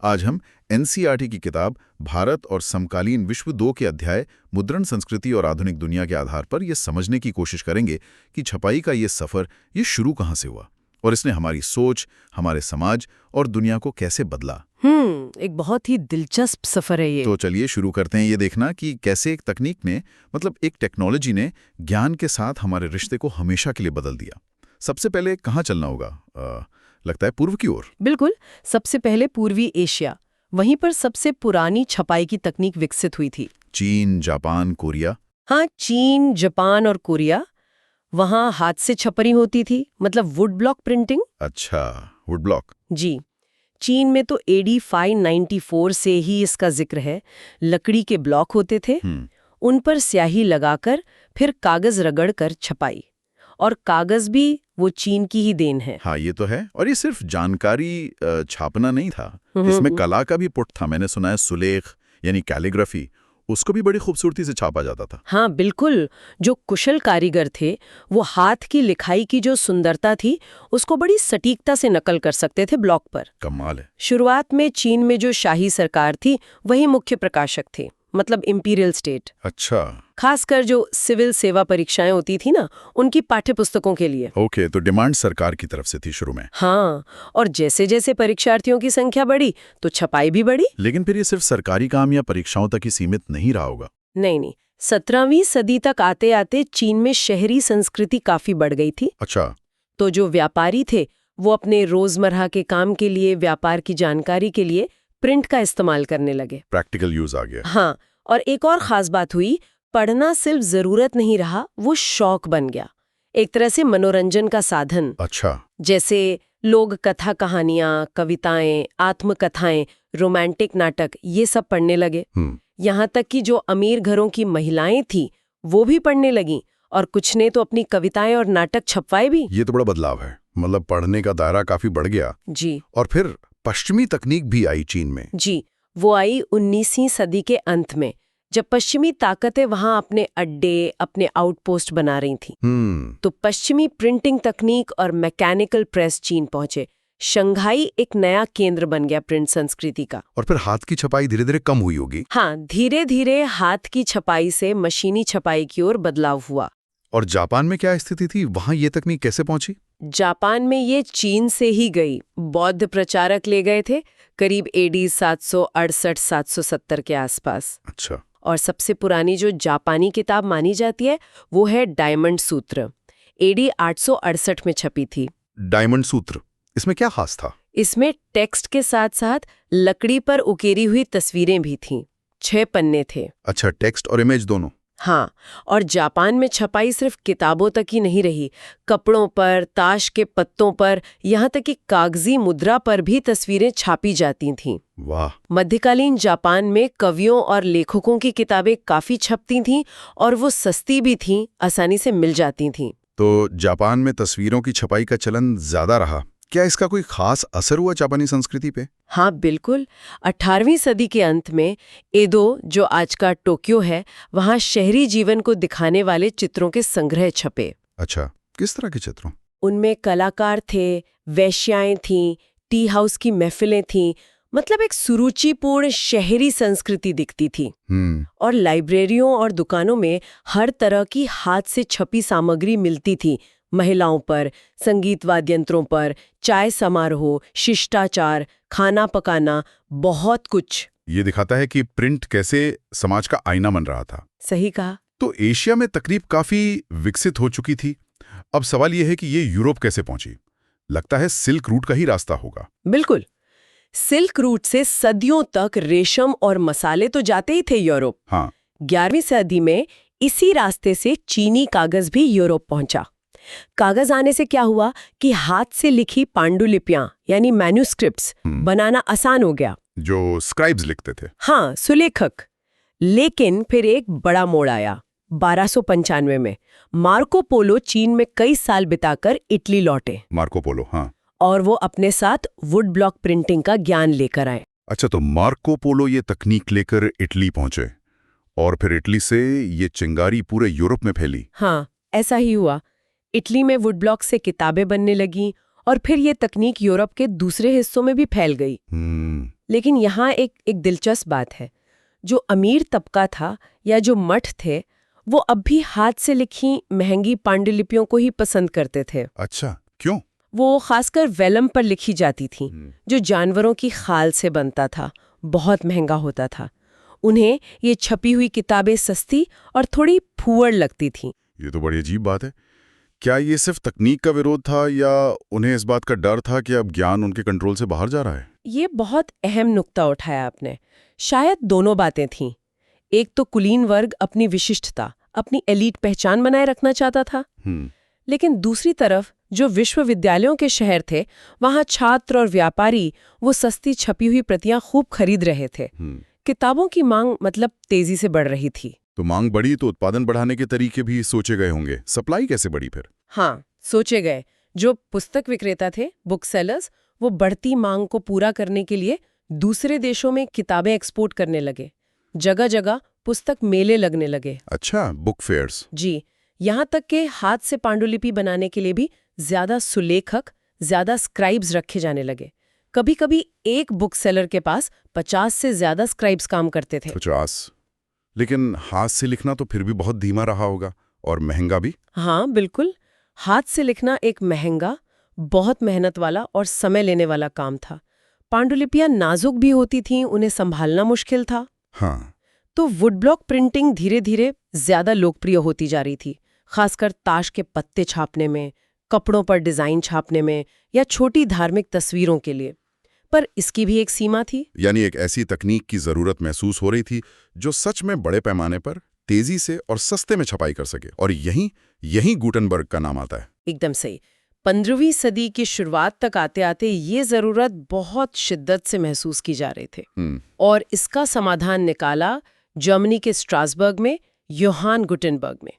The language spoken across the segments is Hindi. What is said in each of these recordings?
आज हम एनसीईआरटी की किताब भारत और समकालीन विश्व 2 के अध्याय मुद्रण संस्कृति और आधुनिक दुनिया के आधार पर यह समझने की कोशिश करेंगे कि छपाई का ये सफ़र ये शुरू कहाँ से हुआ और इसने हमारी सोच, हमारे समाज और दुनिया को कैसे बदला। एक बहुत ही दिलचस्प सफर है ये। तो चलिए शुरू करते हैं ये देखना कि कैसे एक तकनीक ने एक टेक्नोलॉजी ने ज्ञान के साथ हमारे रिश्ते को हमेशा के लिए बदल दिया। सबसे पहले कहाँ चलना होगा? लगता है पूर्व की ओर। बिल्कुल, सबसे पहले पूर्वी एशिया, वहीं पर सबसे पुरानी छपाई की तकनीक विकसित हुई थी। चीन, जापान, कोरिया। हाँ, चीन, जापान और कोरिया। वहाँ हाथ से छपरी होती थी, मतलब वुड ब्लॉक प्रिंटिंग। अच्छा, वुड ब्लॉक। जी, चीन में तो AD 594 से ही इसका जिक्र है। लकड़ी के ब्लॉक होते थे, उन पर स्याही लगाकर फिर कागज रगड़कर छपाई। और कागज भी वो चीन की ही देन है। हाँ, ये तो है। और ये सिर्फ जानकारी छापना नहीं था, इसमें कला का भी पुट था। मैंने सुना है सुलेख यानी कैलीग्राफी, उसको भी बड़ी खूबसूरती से छापा जाता था। हाँ बिल्कुल, जो कुशल कारीगर थे वो हाथ की लिखाई की जो सुंदरता थी उसको बड़ी सटीकता से नकल कर सकते थे ब्लॉक पर। कमाल है। शुरुआत में चीन में जो शाही सरकार थी वही मुख्य प्रकाशक थे, मतलब इंपीरियल स्टेट। अच्छा। खासकर जो सिविल सेवा परीक्षाएं होती थी ना, उनकी पाठ्य पुस्तकों के लिए। ओके, तो डिमांड सरकार की तरफ से थी शुरू में। हाँ, और जैसे जैसे परीक्षार्थियों की संख्या बढ़ी तो छपाई भी बढ़ी। लेकिन फिर ये सिर्फ सरकारी काम या परीक्षाओं तक ही सीमित नहीं रहा होगा। नहीं, 17वीं सदी तक आते आते चीन में शहरी संस्कृति काफी बढ़ गई थी। अच्छा। तो जो व्यापारी थे वो अपने रोजमर्रा के काम के लिए, व्यापार की जानकारी के लिए प्रिंट का इस्तेमाल करने लगे। प्रैक्टिकल यूज आ गया। हाँ, और एक और खास बात हुई, पढ़ना सिर्फ जरूरत नहीं रहा, वो शौक बन गया, एक तरह से मनोरंजन का साधन। अच्छा। जैसे लोग कथा कहानियां, कविताएं, आत्मकथाएं, रोमांटिक नाटक ये सब पढ़ने लगे। यहाँ तक कि जो अमीर घरों की महिलाएं थी वो भी पढ़ने लगीं, और कुछ ने तो अपनी कविताएं और नाटक छपवाए भी। ये तो बड़ा बदलाव है, मतलब पढ़ने का दायरा काफी बढ़ गया। जी। और फिर पश्चिमी तकनीक भी आई चीन में। जी, वो आई 19वीं सदी के अंत में, जब पश्चिमी ताकतें वहां अपने अड्डे, अपने आउटपोस्ट बना रही थी। तो पश्चिमी प्रिंटिंग तकनीक और मैकेनिकल प्रेस चीन पहुंचे। शंघाई एक नया केंद्र बन गया प्रिंट संस्कृति का। और फिर हाथ की छपाई धीरे धीरे कम हुई होगी। हाँ, धीरे धीरे हाथ की छपाई से मशीनी छपाई की ओर बदलाव हुआ। और जापान में क्या स्थिति थी? वहां ये तकनीक कैसे पहुंची? जापान में ये चीन से ही गई। बौद्ध प्रचारक ले गए थे, करीब AD 768-770 के आसपास। अच्छा। और सबसे पुरानी जो जापानी किताब मानी जाती है वो है डायमंड सूत्र, AD 868 में छपी थी। डायमंड सूत्र, इसमें क्या खास था? इसमें टेक्स्ट के साथ साथ लकड़ी पर उकेरी हुई तस्वीरें भी थीं। 6 पन्ने थे। अच्छा, टेक्स्ट और इमेज दोनों। हाँ, और जापान में छपाई सिर्फ किताबों तक ही नहीं रही, कपड़ों पर, ताश के पत्तों पर, यहाँ तक कि कागजी मुद्रा पर भी तस्वीरें छापी जाती थीं। वाह। मध्यकालीन जापान में कवियों और लेखकों की किताबें काफी छपती थीं और वो सस्ती भी थीं, आसानी से मिल जाती थीं। तो जापान में तस्वीरों की छपाई का चलन ज्यादा रहा। क्या इसका कोई खास असर हुआ जापानी संस्कृति पे? हाँ बिल्कुल, 18वीं सदी के अंत में एदो, जो आज का टोक्यो है, वहाँ शहरी जीवन को दिखाने वाले चित्रों के संग्रह छपे। अच्छा, किस तरह के चित्रों? उनमें कलाकार थे, वेश्याएं थीं, टी हाउस की महफिलें थीं, मतलब एक सुरुचिपूर्ण शहरी संस्कृति दिखती थी। और लाइब्रेरियों और दुकानों में हर तरह की हाथ से छपी सामग्री मिलती थी, महिलाओं पर, संगीत वाद्य यंत्रों पर, चाय समारोह, शिष्टाचार, खाना पकाना, बहुत कुछ। ये दिखाता है कि प्रिंट कैसे समाज का आईना बन रहा था। सही कहा। तो एशिया में तकनीक काफी विकसित हो चुकी थी। अब सवाल यह है कि ये यूरोप कैसे पहुंची? लगता है सिल्क रूट का ही रास्ता होगा। बिल्कुल, सिल्क रूट से सदियों तक रेशम और मसाले तो जाते ही थे यूरोप। हाँ। 11वीं सदी में इसी रास्ते से चीनी कागज भी यूरोप पहुंचा। कागज आने से क्या हुआ कि हाथ से लिखी पांडुलिपियां यानी मैन्युस्क्रिप्ट्स बनाना आसान हो गया, जो स्क्राइब्स लिखते थे। हाँ, सुलेखक। लेकिन फिर एक बड़ा मोड़ आया 1295 में। मार्को पोलो चीन में कई साल बिताकर इटली लौटे। मार्को पोलो, हाँ। और वो अपने साथ वुड ब्लॉक प्रिंटिंग का ज्ञान लेकर आए। अच्छा, तो मार्को पोलो ये तकनीक लेकर इटली पहुंचे और फिर इटली से ये चिंगारी पूरे यूरोप में फैली। हाँ, ऐसा ही हुआ। इटली में वुड ब्लॉक से किताबें बनने लगीं और फिर ये तकनीक यूरोप के दूसरे हिस्सों में भी फैल गई। लेकिन यहाँ एक दिलचस्प बात है। जो अमीर तबका था या जो मठ थे, वो अब भी हाथ से लिखी महंगी पांडुलिपियों को ही पसंद करते थे। अच्छा, क्यों? वो खासकर वेलम पर लिखी जाती थी, जो जानवरों की खाल से बनता था, बहुत महंगा होता था। उन्हें ये छपी हुई किताबें सस्ती और थोड़ी फूहड़ लगती थीं। ये तो बड़ी अजीब बात है। क्या ये सिर्फ तकनीक का विरोध था या उन्हें इस बात का डर था कि अब ज्ञान उनके कंट्रोल से बाहर जा रहा है? ये बहुत अहम नुक्ता उठाया आपने। शायद दोनों बातें थीं। एक तो कुलीन वर्ग अपनी विशिष्टता, अपनी एलीट पहचान बनाए रखना चाहता था, लेकिन दूसरी तरफ जो विश्वविद्यालयों के शहर थे, वहाँ छात्र और व्यापारी वो सस्ती छपी हुई प्रतियां खूब खरीद रहे थे। किताबों की मांग मतलब तेजी से बढ़ रही थी। तो मांग बढ़ी तो उत्पादन बढ़ाने के तरीके भी सोचे गए होंगे। सप्लाई कैसे बढ़ी फिर? हाँ, सोचे गए। जो पुस्तक विक्रेता थे, बुक सेलर्स, वो बढ़ती मांग को पूरा करने के लिए दूसरे देशों में किताबें एक्सपोर्ट करने लगे। जगह जगह पुस्तक मेले लगने लगे। अच्छा, बुक फेयर्स। जी, यहाँ तक के हाथ से पांडुलिपि बनाने के लिए भी ज्यादा सुलेखक, ज्यादा स्क्राइब्स रखे जाने लगे। कभी कभी एक बुक सेलर के पास 50 से ज्यादा स्क्राइब्स काम करते थे। 50? लेकिन हाथ से लिखना तो फिर भी बहुत धीमा रहा होगा और महंगा भी। हाँ, बिल्कुल। हाथ से लिखना एक महंगा, बहुत मेहनत वाला और समय लेने वाला काम था। पांडुलिपियां नाजुक भी होती थीं, उन्हें संभालना मुश्किल था। हाँ। तो वुडब्लॉक प्रिंटिंग धीरे धीरे ज्यादा लोकप्रिय होती जा रही थी, खासकर ताश के पत्ते छापने में, कपड़ों पर डिजाइन छापने में या छोटी धार्मिक तस्वीरों के लिए। पर इसकी भी एक सीमा थी। यानी एक ऐसी तकनीक की जरूरत महसूस हो रही थी जो सच में बड़े पैमाने पर तेजी से और सस्ते में छपाई कर सके, और यही गुटेनबर्ग का नाम आता है। एकदम सही। 15वीं सदी की शुरुआत तक आते आते ये जरूरत बहुत शिद्दत से महसूस की जा रही थी, और इसका समाधान निकाला जर्मनी के स्ट्रासबर्ग में योहान गुटेनबर्ग में।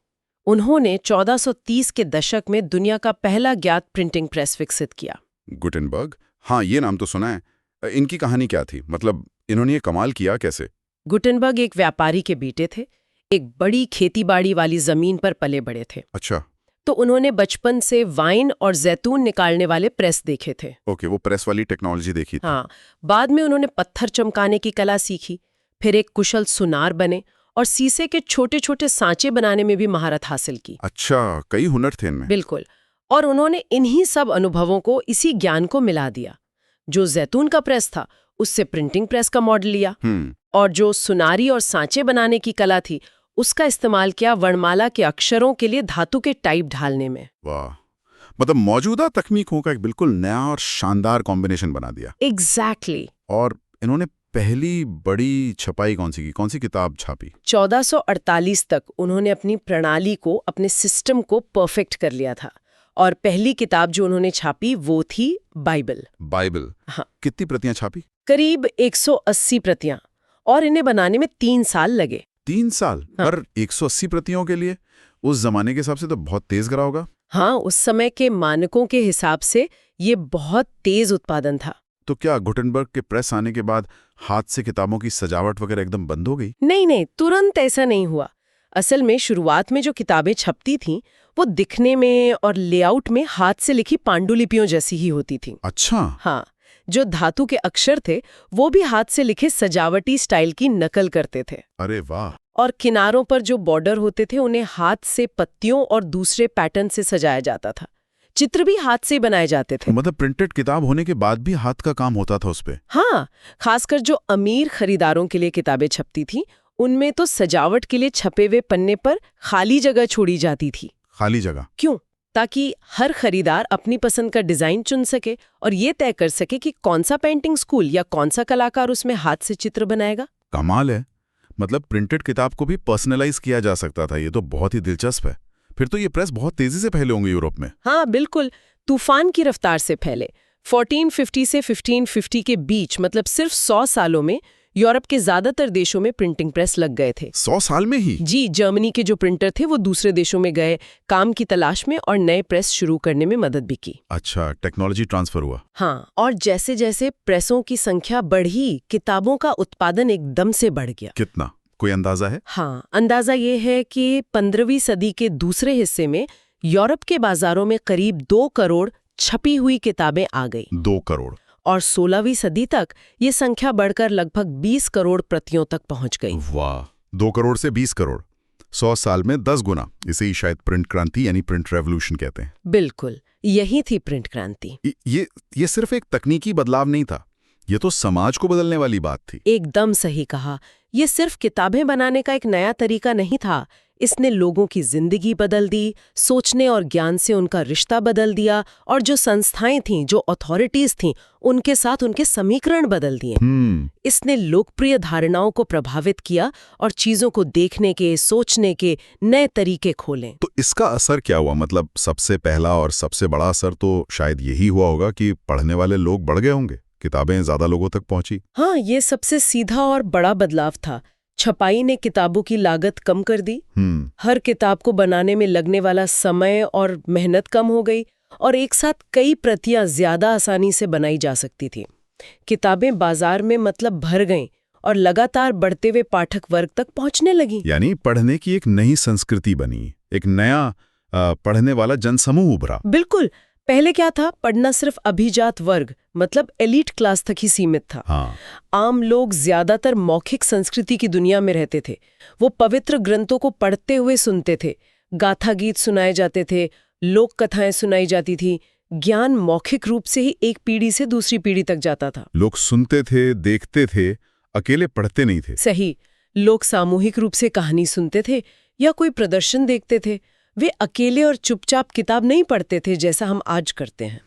उन्होंने 1430 के दशक में दुनिया का पहला ज्ञात प्रिंटिंग प्रेस विकसित किया। गुटेनबर्ग, हाँ, ये नाम तो सुना है। इनकी कहानी क्या थी? मतलब इन्होंने ये कमाल किया कैसे? गुटेनबर्ग एक व्यापारी के बेटे थे, एक बड़ी खेतीबाड़ी वाली जमीन पर पले बड़े थे। अच्छा। तो उन्होंने बचपन से वाइन और जैतून निकालने वाले प्रेस देखे थे। ओके, वो प्रेस वाली टेक्नोलॉजी देखी थी। हाँ, बाद में उन्होंने पत्थर चमकाने की कला सीखी, फिर एक कुशल सुनार बने और शीशे के छोटे छोटे सांचे बनाने में भी महारत हासिल की। अच्छा, कई हुनर थे इनमें। बिल्कुल। और उन्होंने इन्हीं सब अनुभवों को इसी ज्ञान को मिला दिया। जो जैतून का प्रेस था, उससे प्रिंटिंग प्रेस का मॉडल लिया, और जो सुनारी और सांचे बनाने की कला थी, उसका इस्तेमाल किया वर्णमाला के अक्षरों के लिए धातु के टाइप ढालने में। वाह, मतलब मौजूदा तकनीकों का एक बिल्कुल नया और शानदार कॉम्बिनेशन बना दिया। एग्जैक्टली। और इन्होंने पहली बड़ी छपाई कौन सी किताब छापी? 1448 तक उन्होंने अपनी प्रणाली को, अपने सिस्टम को परफेक्ट कर लिया था, और पहली किताब जो उन्होंने छापी वो थी बाइबल। बाइबल? हाँ। कितनी प्रतियां छापी? करीब 180 प्रतियां, और इन्हें बनाने में 3 साल लगे। 3 साल? हाँ। हर 180 प्रतियों के लिए? उस जमाने के हिसाब से तो बहुत तेज करा होगा। हाँ, उस समय के मानकों के हिसाब से ये बहुत तेज उत्पादन था। तो क्या गुटेनबर्ग के प्रेस आने के बाद हाथ से किताबों की सजावट वगैरह एकदम बंद हो गई? नहीं, तुरंत ऐसा नहीं हुआ। असल में शुरुआत में जो किताबें छपती थीं, वो दिखने में और लेआउट में हाथ से लिखी पांडुलिपियों जैसी ही होती थीं। अच्छा। हाँ, जो धातु के अक्षर थे, वो भी हाथ से लिखे सजावटी स्टाइल की नकल करते थे। अरे वाह। और किनारों पर जो बॉर्डर होते थे, उन्हें हाथ से पत्तियों और दूसरे पैटर्न से सजाया जाता था। चित्र भी हाथ से बनाए जाते थे। मतलब प्रिंटेड किताब होने के बाद भी हाथ का काम होता था उस पे? हाँ, खासकर जो अमीर खरीदारों के लिए किताबें छपती थी, उनमें तो सजावट के लिए छपे हुए पन्ने पर खाली जगह छोड़ी जाती थी। खाली जगह क्यों? ताकि हर खरीदार अपनी पसंद का डिजाइन चुन सके और ये तय कर सके कि कौन सा पेंटिंग स्कूल या कौन सा कलाकार उसमें हाथ से चित्र बनाएगा। कमाल है। मतलब प्रिंटेड किताब को भी पर्सनलाइज किया जा सकता था। ये तो बहुत ही दिलचस्प है। फिर तो ये प्रेस बहुत तेजी से फैले होंगे यूरोप में। हाँ, बिल्कुल, तूफान की रफ्तार से फैले। 1450 से 1550 के बीच, मतलब सिर्फ 100 सालों में यूरोप के ज्यादातर देशों में प्रिंटिंग प्रेस लग गए थे। 100 साल में ही? जी, जर्मनी के जो प्रिंटर थे वो दूसरे देशों में गए काम की तलाश में और नए प्रेस शुरू करने में मदद भी की। अच्छा, टेक्नोलॉजी ट्रांसफर हुआ। हाँ, और जैसे जैसे प्रेसों की संख्या बढ़ी, किताबों का उत्पादन एकदम से बढ़ गया। कितना, कोई अंदाजा है? हाँ, अंदाजा ये है कि 15वीं सदी के दूसरे हिस्से में यूरोप के बाजारों में करीब 2 करोड़ छपी हुई किताबें आ गई। 2 करोड़? और 16वीं सदी तक ये संख्या बढ़कर लगभग 20 करोड़ प्रतियों तक पहुंच गई। वाह, 2 करोड़ से 20 करोड़, 100 साल में 10 गुना। इसे ही शायद प्रिंट क्रांति यानी प्रिंट रेवोल्यूशन कहते हैं। बिल्कुल, यही थी प्रिंट क्रांति। ये सिर्फ एक तकनीकी बदलाव नहीं था, ये तो समाज को बदलने वाली बात थी। एकदम सही कहा। ये सिर्फ किताबें बनाने का एक नया तरीका नहीं था, इसने लोगों की जिंदगी बदल दी, सोचने और ज्ञान से उनका रिश्ता बदल दिया, और जो संस्थाएं थीं, जो अथॉरिटीज थीं, उनके साथ उनके समीकरण बदल दिए। इसने लोकप्रिय धारणाओं को प्रभावित किया और चीजों को देखने के, सोचने के नए तरीके खोले। तो इसका असर क्या हुआ? मतलब सबसे पहला और सबसे बड़ा असर तो शायद यही हुआ होगा कि पढ़ने वाले लोग बढ़ गए होंगे, किताबें ज्यादा लोगों तक पहुंची। हाँ, ये सबसे सीधा और बड़ा बदलाव था। छपाई ने किताबों की लागत कम कर दी। हर किताब को बनाने में लगने वाला समय और मेहनत कम हो गई, और एक साथ कई प्रतियां ज्यादा आसानी से बनाई जा सकती थी। किताबें बाजार में मतलब भर गईं और लगातार बढ़ते हुए पाठक वर्ग तक पहुंचने लगी। यानी पढ़ने की एक नई संस्कृति बनी, एक नया पढ़ने वाला जनसमूह उभरा। बिल्कुल। पहले क्या था, पढ़ना सिर्फ अभिजात वर्ग मतलब एलीट क्लास तक ही सीमित था। हाँ। आम लोग ज्यादातर मौखिक संस्कृति की दुनिया में रहते थे। वो पवित्र ग्रंथों को पढ़ते हुए सुनते थे, गाथा गीत सुनाए जाते थे, लोक कथाएं सुनाई जाती थी। ज्ञान मौखिक रूप से ही एक पीढ़ी से दूसरी पीढ़ी तक जाता था। लोग सुनते थे, देखते थे, अकेले पढ़ते नहीं थे। सही। लोग सामूहिक रूप से कहानी सुनते थे या कोई प्रदर्शन देखते थे। वे अकेले और चुपचाप किताब नहीं पढ़ते थे जैसा हम आज करते हैं।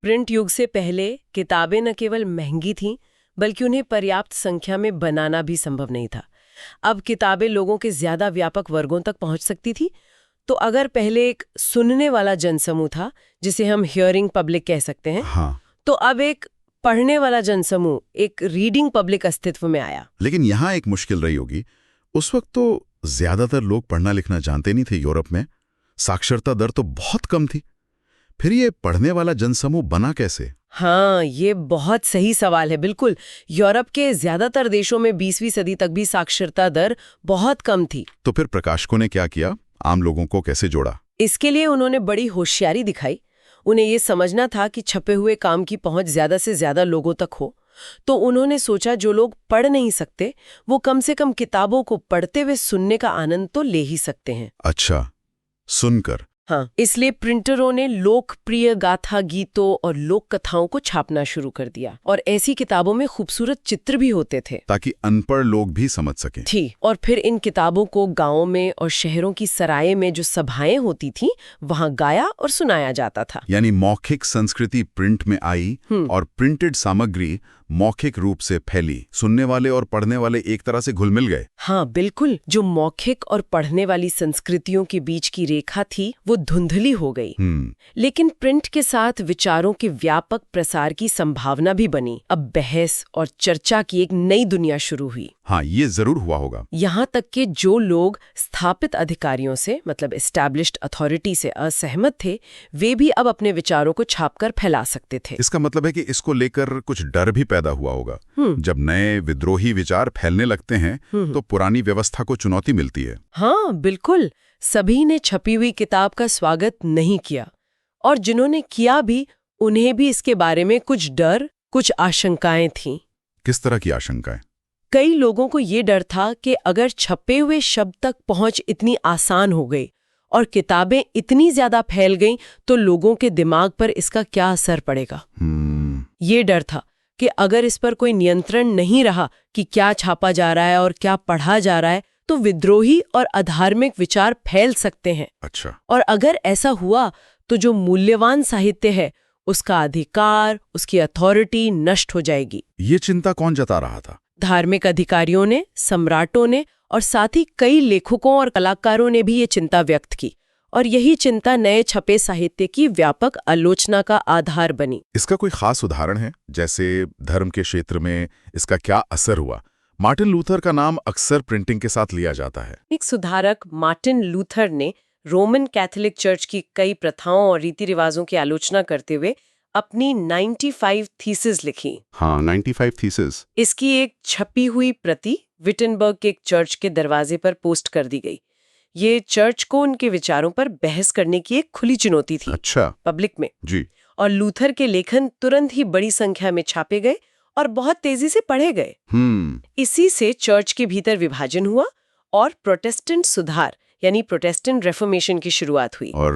प्रिंट युग से पहले किताबें न केवल महंगी थीं, बल्कि उन्हें पर्याप्त संख्या में बनाना भी संभव नहीं था। अब किताबें लोगों के ज्यादा व्यापक वर्गों तक पहुंच सकती थी। तो अगर पहले एक सुनने वाला जनसमूह था, जिसे हम हियरिंग पब्लिक कह सकते हैं, हाँ। तो अब एक पढ़ने वाला जनसमूह, एक रीडिंग पब्लिक अस्तित्व में आया। लेकिन यहाँ एक मुश्किल रही होगी। उस वक्त तो ज्यादातर लोग पढ़ना लिखना जानते नहीं थे। यूरोप में साक्षरता दर तो बहुत कम थी। फिर ये पढ़ने वाला जनसमूह बना कैसे? हाँ, ये बहुत सही सवाल है। बिल्कुल, यूरोप के ज्यादातर देशों में 20वीं सदी तक भी साक्षरता दर बहुत कम थी। तो फिर प्रकाशकों ने क्या किया? आम लोगों को कैसे जोड़ा? इसके लिए उन्होंने बड़ी होशियारी दिखाई। उन्हें ये समझना था कि छपे हुए काम की पहुंच ज्यादा से ज्यादा लोगों तक हो। तो उन्होंने सोचा, जो लोग पढ़ नहीं सकते वो कम से कम किताबों को पढ़ते हुए सुनने का आनंद तो ले ही सकते हैं। अच्छा, सुनकर। हाँ, इसलिए प्रिंटरों ने लोकप्रिय गाथा गीतों और लोक कथाओं को छापना शुरू कर दिया, और ऐसी किताबों में खूबसूरत चित्र भी होते थे ताकि अनपढ़ लोग भी समझ सकें। थी। और फिर इन किताबों को गांवों में और शहरों की सराय में जो सभाएं होती थीं, वहां गाया और सुनाया जाता था। यानी मौखिक संस्कृति प्रिंट में आई और प्रिंटेड सामग्री मौखिक रूप से फैली। सुनने वाले और पढ़ने वाले एक तरह से घुल मिल गए। हाँ बिल्कुल, जो मौखिक और पढ़ने वाली संस्कृतियों के बीच की रेखा थी वो धुंधली हो गई। लेकिन प्रिंट के साथ विचारों के व्यापक प्रसार की संभावना भी बनी। अब बहस और चर्चा की एक नई दुनिया शुरू हुई। हाँ, ये जरूर हुआ होगा। यहाँ तक कि जो लोग स्थापित अधिकारियों से मतलब एस्टैब्लिश्ड अथॉरिटी से असहमत थे, वे भी अब अपने विचारों को छापकर फैला सकते थे। इसका मतलब है कि इसको लेकर कुछ डर भी पैदा हुआ होगा। जब नए विद्रोही विचार फैलने लगते हैं तो पुरानी व्यवस्था को चुनौती मिलती है। हाँ बिल्कुल, सभी ने छपी हुई किताब का स्वागत नहीं किया, और जिन्होंने किया भी, उन्हें भी इसके बारे में कुछ डर, कुछ आशंकाएं थीं। किस तरह की आशंकाएं? कई लोगों को ये डर था कि अगर छपे हुए शब्द तक पहुंच इतनी आसान हो गई और किताबें इतनी ज्यादा फैल गईं, तो लोगों के दिमाग पर इसका क्या असर पड़ेगा। ये डर था कि अगर इस पर कोई नियंत्रण नहीं रहा कि क्या छापा जा रहा है और क्या पढ़ा जा रहा है, तो विद्रोही और अधार्मिक विचार फैल सकते हैं। अच्छा। और अगर ऐसा हुआ तो जो मूल्यवान साहित्य है, उसका अधिकार, उसकी अथॉरिटी नष्ट हो जाएगी। ये चिंता कौन जता रहा था? धार्मिक अधिकारियों ने, सम्राटों ने, और साथ ही कई लेखकों और कलाकारों ने भी ये चिंता व्यक्त की, और यही चिंता नए छपे साहित्य की व्यापक आलोचना का आधार बनी। इसका कोई खास उदाहरण है? जैसे धर्म के क्षेत्र में इसका क्या असर हुआ? मार्टिन लूथर का नाम अक्सर प्रिंटिंग के साथ लिया जाता है। एक सुधारक मार्टिन लूथर ने रोमन कैथोलिक चर्च की कई प्रथाओं और रीति रिवाजों की आलोचना करते हुए अपनी 95 थीसिस लिखी। हाँ, 95 थीसिस। इसकी एक छपी हुई प्रति विटनबर्ग के एक चर्च के दरवाजे पर पोस्ट कर दी गई। ये चर्च को उनके विचारों पर बहस करने की एक खुली चुनौती थी। अच्छा। पब्लिक में। जी। और लूथर के लेखन तुरंत ही बड़ी संख्या में छापे गए और बहुत तेजी से पढ़े गए। इसी से चर्च के भीतर विभाजन हुआ और प्रोटेस्टेंट सुधार यानी प्रोटेस्टेंट रेफॉर्मेशन की शुरुआत हुई। और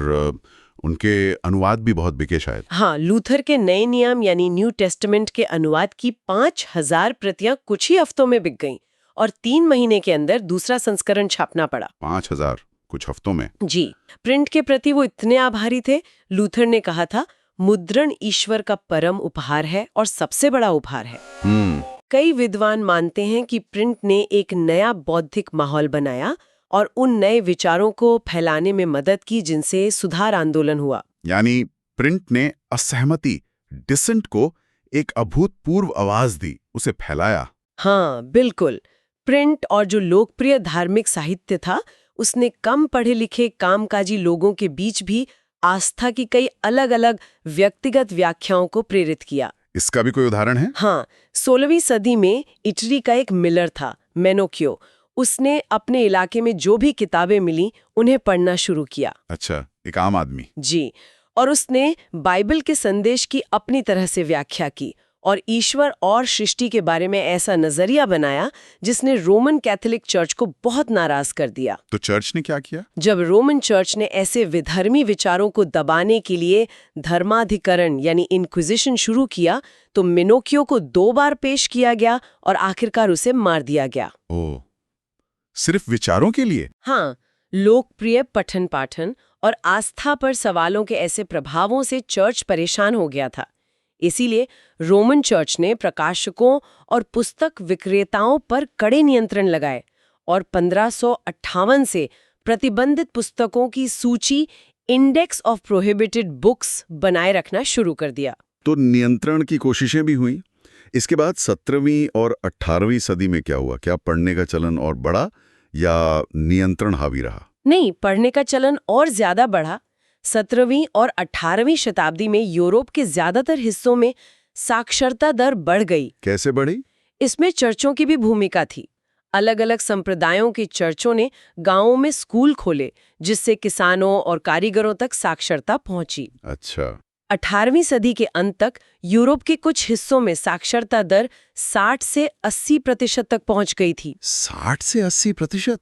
उनके अनुवाद भी बहुत बिके शायद। हाँ, लूथर के नए नियम यानी न्यू टेस्टामेंट के अनुवाद की 5000 प्रतियां कुछ ही हफ्तों में बिक गईं और 3 महीने के अंदर दूसरा संस्करण छापना पड़ा। 5000 कुछ हफ्तों में? जी। प्रिंट के प्रति वो इतने आभारी थे, लूथर ने कहा था मुद्रण ईश्वर का परम उपहार है और सबसे बड़ा उपहार है। कई विद्वान मानते हैं कि प्रिंट ने एक नया बौद्धिक माहौल बनाया और उन नए विचारों को फैलाने में मदद की जिनसे सुधार आंदोलन हुआ। यानी प्रिंट ने असहमति, डिसेंट को एक अभूतपूर्व आवाज दी, उसे फैलाया। हाँ, बिल्कुल। प्रिंट और जो लोकप्रिय धार्मिक साहित्य था, उसने कम पढ़े लिखे कामकाजी लोगों के बीच भी आस्था की कई अलग-अलग व्यक्तिगत व्याख्याओं को प्रेरित किया। इसका भी कोई उदाहरण है? हाँ, 16वीं सदी में इटली का एक मिलर था, मेनोक्यो। उसने अपने इलाके में जो भी किताबें मिली उन्हें पढ़ना शुरू किया। अच्छा, एक आम आदमी। जी, और उसने बाइबल के संदेश की अपनी तरह से व्याख्या की और ईश्वर और सृष्टि के बारे में ऐसा नजरिया बनाया जिसने रोमन कैथोलिक चर्च को बहुत नाराज कर दिया। तो चर्च ने क्या किया? जब रोमन चर्च ने ऐसे विधर्मी विचारों को दबाने के लिए धर्माधिकरण यानी इंक्विजिशन शुरू किया, तो मेनोक्यो को 2 बार पेश किया गया और आखिरकार उसे मार दिया गया। ओह, सिर्फ विचारों के लिए? हाँ, लोकप्रिय पठन पाठन और आस्था पर सवालों के ऐसे प्रभावों से चर्च परेशान हो गया था। इसीलिए रोमन चर्च ने प्रकाशकों और पुस्तक विक्रेताओं पर कड़े नियंत्रण लगाए और 1558 से प्रतिबंधित पुस्तकों की सूची इंडेक्स ऑफ प्रोहिबिटेड बुक्स बनाए रखना शुरू कर दिया। तो नियंत्रण की कोशिशें भी हुई। इसके बाद 17वीं और 18वीं सदी में क्या हुआ? क्या पढ़ने का चलन और बढ़ा या नियंत्रण हावी रहा? नहीं, पढ़ने का चलन और ज्यादा बढ़ा। 17वीं और 18वीं शताब्दी में यूरोप के ज्यादातर हिस्सों में साक्षरता दर बढ़ गई। कैसे बढ़ी? इसमें चर्चों की भी भूमिका थी। अलग-अलग संप्रदायों की चर्चों ने गांवों में स्कूल खोले, जिससे किसानों और कारीगरों तक साक्षरता पहुंची। अच्छा। 18वीं सदी के अंत तक यूरोप के कुछ हिस्सों में साक्षरता दर 60 से 80% तक पहुंच गई थी। 60 से 80%?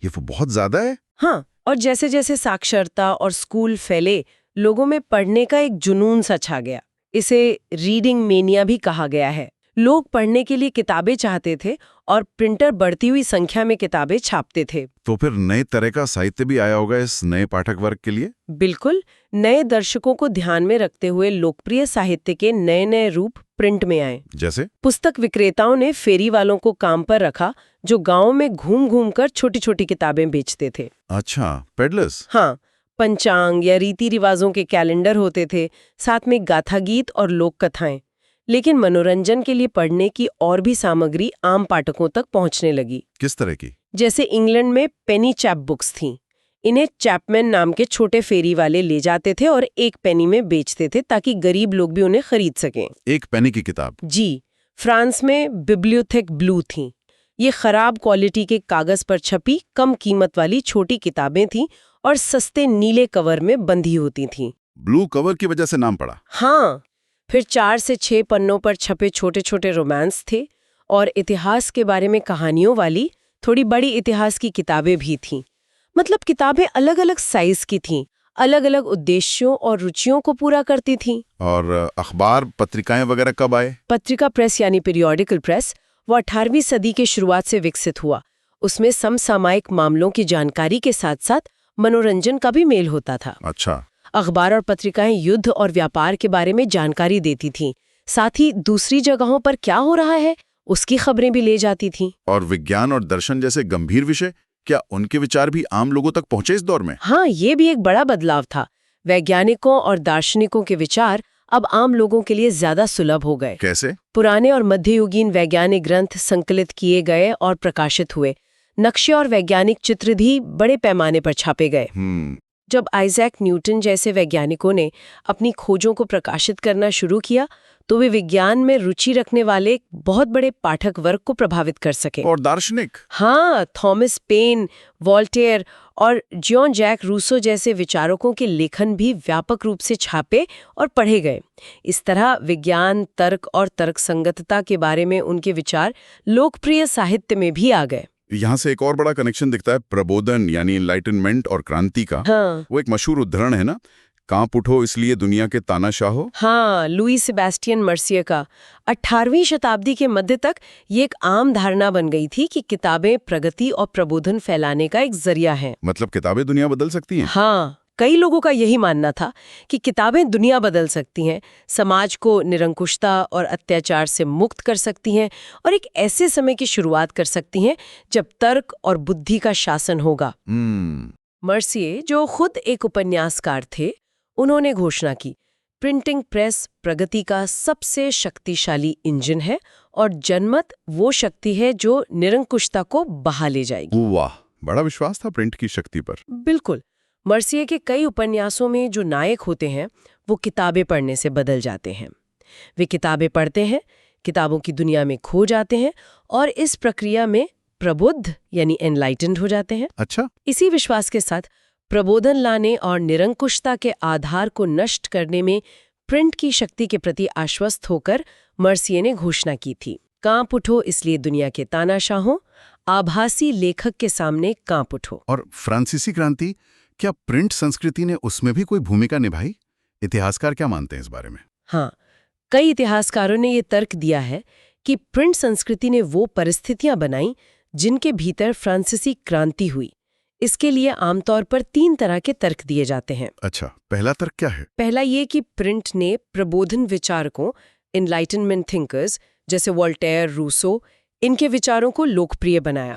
ये वो बहुत ज्यादा है। हाँ, और जैसे जैसे साक्षरता और स्कूल फैले, लोगों में पढ़ने का एक जुनून सा छा गया। इसे रीडिंग मेनिया भी कहा गया है। लोग पढ़ने के लिए किताबें चाहते थे और प्रिंटर बढ़ती हुई संख्या में किताबें छापते थे। तो फिर नए तरह का साहित्य भी आया होगा इस नए पाठक वर्ग के लिए? बिल्कुल, नए दर्शकों को ध्यान में रखते हुए लोकप्रिय साहित्य के नए-नए रूप प्रिंट में आए। जैसे? पुस्तक विक्रेताओं ने फेरी वालों को काम पर रखा, जो गांव में घूम-घूम कर छोटी-छोटी किताबें बेचते थे। अच्छा, पेडलर्स? हाँ, पंचांग या रीति रिवाजों के कैलेंडर होते थे, साथ में गाथा गीत और लोक कथाएं। लेकिन मनोरंजन के लिए पढ़ने की और भी सामग्री आम पाठकों तक पहुंचने लगी। किस तरह की? जैसे इंग्लैंड में पेनी चैप बुक्स थीं। इन्हें चैपमैन नाम के छोटे फेरी वाले ले जाते थे और 1 पेनी में बेचते थे ताकि गरीब लोग भी उन्हें खरीद सकें। 1 पेनी की किताब? जी। फ्रांस में बिब्लियोथेक ब्लू थीं। ये खराब क्वालिटी के कागज पर छपी कम कीमत वाली छोटी किताबें थीं और सस्ते नीले कवर में बंधी होती थीं। ब्लू कवर की वजह से नाम पड़ा? हाँ। फिर 4 से 6 पन्नों पर छपे छोटे-छोटे रोमांस थे और इतिहास के बारे में कहानियों वाली थोड़ी बड़ी इतिहास की किताबें भी थीं। मतलब किताबें अलग-अलग साइज की थीं, अलग-अलग उद्देश्यों और रुचियों को पूरा करती थीं। और अखबार, पत्रिकाएं वगैरह कब आए? पत्रिका प्रेस यानी पीरियोडिकल प्रेस वो 18वीं सदी के शुरुआत से विकसित हुआ। उसमें समसामयिक मामलों की जानकारी के साथ-साथ मनोरंजन का भी मेल होता था। अच्छा। अखबार और पत्रिकाएं युद्ध और व्यापार के बारे में जानकारी देती थीं। साथ ही दूसरी जगहों पर क्या हो रहा है उसकी खबरें भी ले जाती थीं। और विज्ञान और दर्शन जैसे गंभीर विषय, क्या उनके विचार भी आम लोगों तक पहुंचे इस दौर में? हाँ, ये भी एक बड़ा बदलाव था। वैज्ञानिकों और दार्शनिकों के विचार अब आम लोगों के लिए ज्यादा सुलभ हो गए। कैसे? पुराने और मध्ययुगीन वैज्ञानिक ग्रंथ संकलित किए गए और प्रकाशित हुए। नक्शे और वैज्ञानिक चित्र भी बड़े पैमाने पर छापे गए। जब आइजैक न्यूटन जैसे वैज्ञानिकों ने अपनी खोजों को प्रकाशित करना शुरू किया तो वे विज्ञान में रुचि रखने वाले एक बहुत बड़े पाठक वर्ग को प्रभावित कर सके। और दार्शनिक? हाँ, थॉमस पेन, वॉल्टेयर और जॉन जैक रूसो जैसे विचारकों के लेखन भी व्यापक रूप से छापे और पढ़े गए। इस तरह विज्ञान, तर्क और तर्कसंगतता के बारे में उनके विचार लोकप्रिय साहित्य में भी आ गए। यहाँ से एक और बड़ा कनेक्शन दिखता है प्रबोधन यानी एनलाइटनमेंट और क्रांति का। हाँ। वो एक मशहूर उदाहरण है ना, कांप उठो इसलिए दुनिया के तानाशाह हो। हाँ, लुई सेबेस्टियन मर्सिये का। 18वीं शताब्दी के मध्य तक ये एक आम धारणा बन गई थी कि किताबें प्रगति और प्रबोधन फैलाने का एक जरिया हैं। मतलब किताबें दुनिया बदल सकती हैं? हाँ, कई लोगों का यही मानना था कि किताबें दुनिया बदल सकती हैं, समाज को निरंकुशता और अत्याचार से मुक्त कर सकती हैं और एक ऐसे समय की शुरुआत कर सकती हैं जब तर्क और बुद्धि का शासन होगा। मर्सिये, जो खुद एक उपन्यासकार थे, उन्होंने घोषणा की, प्रिंटिंग प्रेस प्रगति का सबसे शक्तिशाली इंजन है और जनमत वो शक्ति है जो निरंकुशता को बहा ले जाएगी। वाह, बड़ा विश्वास था प्रिंट की शक्ति पर। बिल्कुल। मर्सिये के कई उपन्यासों में जो नायक होते हैं वो किताबें पढ़ने से बदल जाते हैं। वे किताबें पढ़ते हैं, किताबों की दुनिया में खो जाते हैं और इस प्रक्रिया में प्रबुद्ध यानी एनलाइटेंड हो जाते हैं। अच्छा। इसी विश्वास के साथ प्रबोधन लाने और निरंकुशता के आधार को नष्ट करने में प्रिंट की शक्ति के प्रति आश्वस्त होकर मर्सिये ने घोषणा की थी, कांप उठो इसलिए दुनिया के तानाशाहों, आभासी लेखक के सामने कांप उठो। और फ्रांसीसी क्रांति, क्या प्रिंट संस्कृति ने उसमें भी कोई भूमिका निभाई? इतिहासकार क्या मानते हैं इस बारे में? हाँ, कई इतिहासकारों ने ये तर्क दिया है कि प्रिंट संस्कृति ने वो परिस्थितियां बनाई जिनके भीतर फ्रांसीसी क्रांति हुई। इसके लिए आमतौर पर 3 तरह के तर्क दिए जाते हैं। अच्छा, पहला तर्क क्या है? पहला ये कि प्रिंट ने प्रबोधन विचारकों, एनलाइटनमेंट थिंकर्स जैसे वॉल्टेयर, रूसो, इनके विचारों को लोकप्रिय बनाया।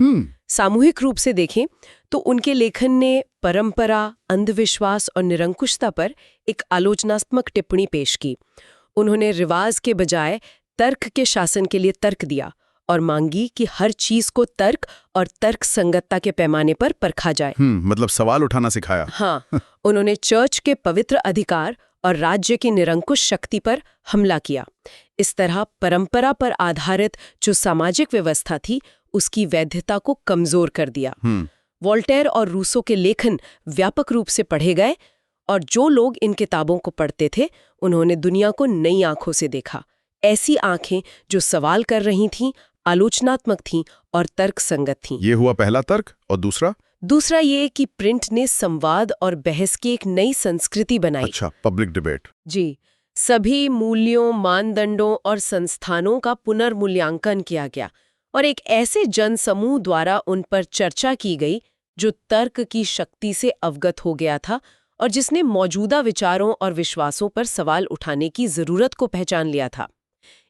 सामूहिक रूप से देखें तो उनके लेखन ने परंपरा, अंधविश्वास और निरंकुशता पर एक आलोचनात्मक टिप्पणी पेश की। उन्होंने रिवाज के बजाय तर्क के शासन के लिए तर्क दिया और मांगी कि हर चीज को तर्क और तर्क संगतता के पैमाने पर परखा जाए। मतलब सवाल उठाना सिखाया। हाँ, उन्होंने चर्च के पवित्र अधिकार और राज्य की निरंकुश शक्ति पर हमला किया। इस तरह परंपरा पर आधारित जो सामाजिक व्यवस्था थी उसकी वैधता को कमजोर कर दिया। वॉल्टेयर और रूसो के लेखन व्यापक रूप से पढ़े गए और जो लोग इन किताबों को पढ़ते थे उन्होंने दुनिया को नई आंखों से देखा। ऐसी आंखें जो सवाल कर रही थीं, आलोचनात्मक थीं और तर्क संगत थीं। ये हुआ पहला तर्क। और दूसरा ये कि प्रिंट ने संवाद और बहस की एक नई संस्कृति बनाई। अच्छा, पब्लिक डिबेट। जी, सभी मूल्यों, मानदंडों और संस्थानों का पुनर्मूल्यांकन किया गया और एक ऐसे जनसमूह द्वारा उन पर चर्चा की गई जो तर्क की शक्ति से अवगत हो गया था और जिसने मौजूदा विचारों और विश्वासों पर सवाल उठाने की जरूरत को पहचान लिया था।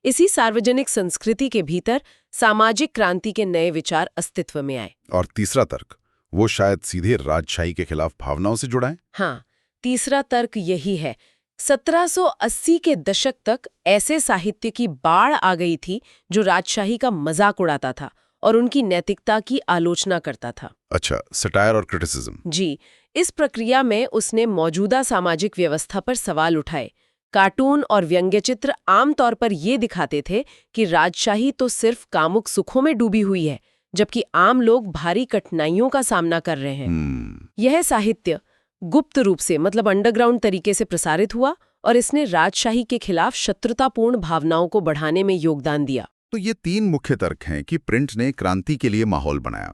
इसी सार्वजनिक संस्कृति के भीतर सामाजिक क्रांति के नए विचार अस्तित्व में आए। और तीसरा तर्क, वो शायद सीधे राजशाही के खिलाफ भावनाओं से जुड़ा है। हाँ, तीसरा तर्क यही है। 1780 के दशक तक ऐसे साहित्य की बाढ़ आ गई थी जो राजशाही का मजाक उड़ाता था और उनकी नैतिकता की आलोचना करता था। अच्छा, सटायर और क्रिटिसिज्म। जी, इस प्रक्रिया में उसने मौजूदा सामाजिक व्यवस्था पर सवाल उठाए। कार्टून और व्यंग्यचित्र आमतौर पर ये दिखाते थे कि राजशाही तो सिर्फ कामुक सुखों में डूबी हुई है, जबकि आम लोग भारी कठिनाइयों का सामना कर रहे हैं। यह साहित्य गुप्त रूप से, मतलब अंडरग्राउंड तरीके से प्रसारित हुआ और इसने राजशाही के खिलाफ शत्रुतापूर्ण भावनाओं को बढ़ाने में योगदान दिया। तो ये 3 मुख्य तर्क हैं कि प्रिंट ने क्रांति के लिए माहौल बनाया।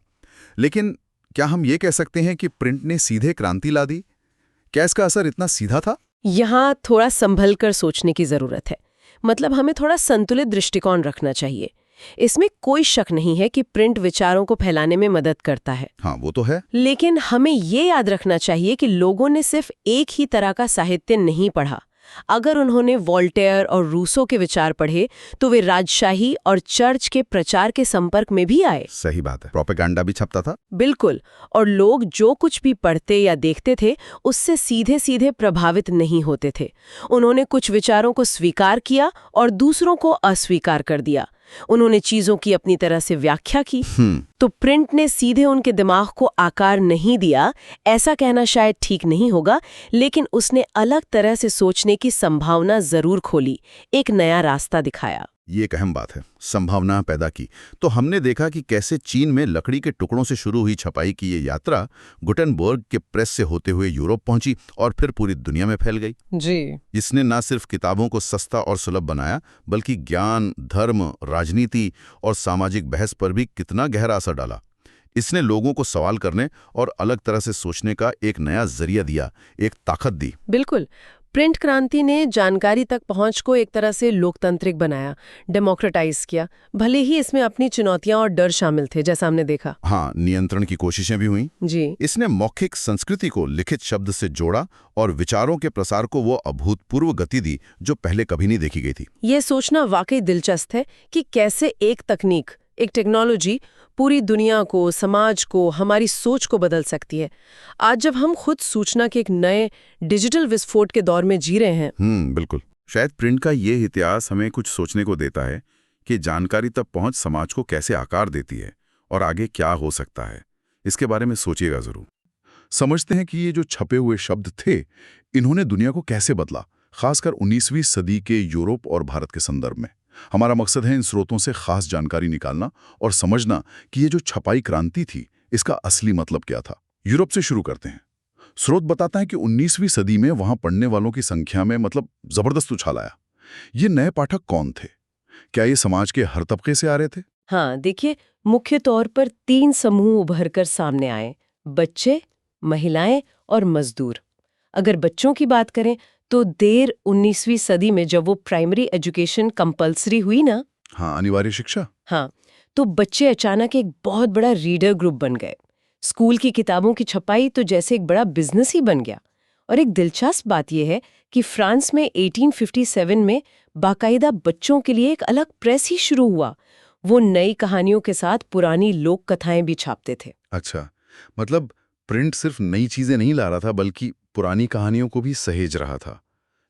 लेकिन क्या हम ये कह सकते हैं कि प्रिंट ने सीधे क्रांति ला दी? क्या इसका असर इतना सीधा था? यहाँ थोड़ा संभल कर सोचने की जरूरत है। मतलब हमें थोड़ा संतुलित दृष्टिकोण रखना चाहिए। इसमें कोई शक नहीं है कि प्रिंट विचारों को फैलाने में मदद करता है। हाँ, वो तो है। लेकिन हमें ये याद रखना चाहिए कि लोगों ने सिर्फ एक ही तरह का साहित्य नहीं पढ़ा। अगर उन्होंने वॉल्टेयर और रूसो के विचार पढ़े तो वे राजशाही और चर्च के प्रचार के संपर्क में भी आए। सही बात है, प्रोपेगेंडा भी छपता था। बिल्कुल, और लोग जो कुछ भी पढ़ते या देखते थे उससे सीधे सीधे प्रभावित नहीं होते थे। उन्होंने कुछ विचारों को स्वीकार किया और दूसरों को अस्वीकार कर दिया। उन्होंने चीजों की अपनी तरह से व्याख्या की। तो प्रिंट ने सीधे उनके दिमाग को आकार नहीं दिया, ऐसा कहना शायद ठीक नहीं होगा, लेकिन उसने अलग तरह से सोचने की संभावना जरूर खोली, एक नया रास्ता दिखाया। ये एक अहम बात है, संभावना पैदा की। तो हमने देखा कि कैसे चीन में लकड़ी के टुकड़ों से शुरू हुई छपाई की ये यात्रा गुटेनबर्ग के प्रेस से होते हुए यूरोप पहुंची और फिर पूरी दुनिया में फैल गई। जी। इसने न सिर्फ किताबों को सस्ता और सुलभ बनाया, बल्कि ज्ञान, धर्म, राजनीति और सामाजिक बहस पर भी कितना गहरा असर डाला। इसने लोगों को सवाल करने और अलग तरह से सोचने का एक नया जरिया दिया, एक ताकत दी। बिल्कुल। प्रिंट क्रांति ने जानकारी तक पहुंच को एक तरह से लोकतांत्रिक बनाया, डेमोक्रेटाइज किया, भले ही इसमें अपनी चुनौतियां और डर शामिल थे, जैसा हमने देखा। हाँ, नियंत्रण की कोशिशें भी हुई। जी। इसने मौखिक संस्कृति को लिखित शब्द से जोड़ा और विचारों के प्रसार को वो अभूतपूर्व गति दी जो पहले कभी नहीं देखी गई थी। ये सोचना वाकई दिलचस्प है कि कैसे एक तकनीक, एक टेक्नोलॉजी पूरी दुनिया को, समाज को, हमारी सोच को बदल सकती है। आज जब हम खुद सूचना के एक नए डिजिटल विस्फोट के दौर में जी रहे हैं। बिल्कुल। शायद प्रिंट का ये इतिहास हमें कुछ सोचने को देता है कि जानकारी तक पहुंच समाज को कैसे आकार देती है और आगे क्या हो सकता है। इसके बारे में सोचिएगा जरूर। समझते हैं कि ये जो छपे हुए शब्द थे, इन्होंने दुनिया को कैसे बदला, खासकर 19वीं सदी के यूरोप और भारत के संदर्भ में। हमारा मकसद है इन स्रोतों से खास जानकारी निकालना और समझना कि ये जो छपाई क्रांति थी, इसका असली मतलब क्या था। यूरोप से शुरू करते हैं। स्रोत बताता है कि 19वीं सदी में वहां पढ़ने वालों की संख्या में जबरदस्त उछाल आया। ये नए पाठक कौन थे? क्या ये समाज के हर तबके से आ रहे थे? हाँ, देखिए, मुख्य तौर पर 3 समूह उभरकर सामने आए: बच्चे, महिलाएं और मजदूर। अगर बच्चों की बात करें तो देर 19वीं सदी में जब वो प्राइमरी एजुकेशन कंपलसरी हुई ना, हाँ, अनिवार्य शिक्षा। हाँ, तो बच्चे अचानक एक बहुत बड़ा रीडर ग्रुप बन गए। स्कूल की किताबों की छपाई तो जैसे एक बड़ा बिजनेस ही बन गया। और एक दिलचस्प बात यह है कि फ्रांस में 1857 में बाकायदा बच्चों के लिए एक अलग प्रेस ही शुरू हुआ। वो नई कहानियों के साथ पुरानी लोक कथाएं भी छापते थे। अच्छा, मतलब प्रिंट सिर्फ नई चीजें नहीं ला रहा था, बल्कि पुरानी कहानियों को भी सहेज रहा था,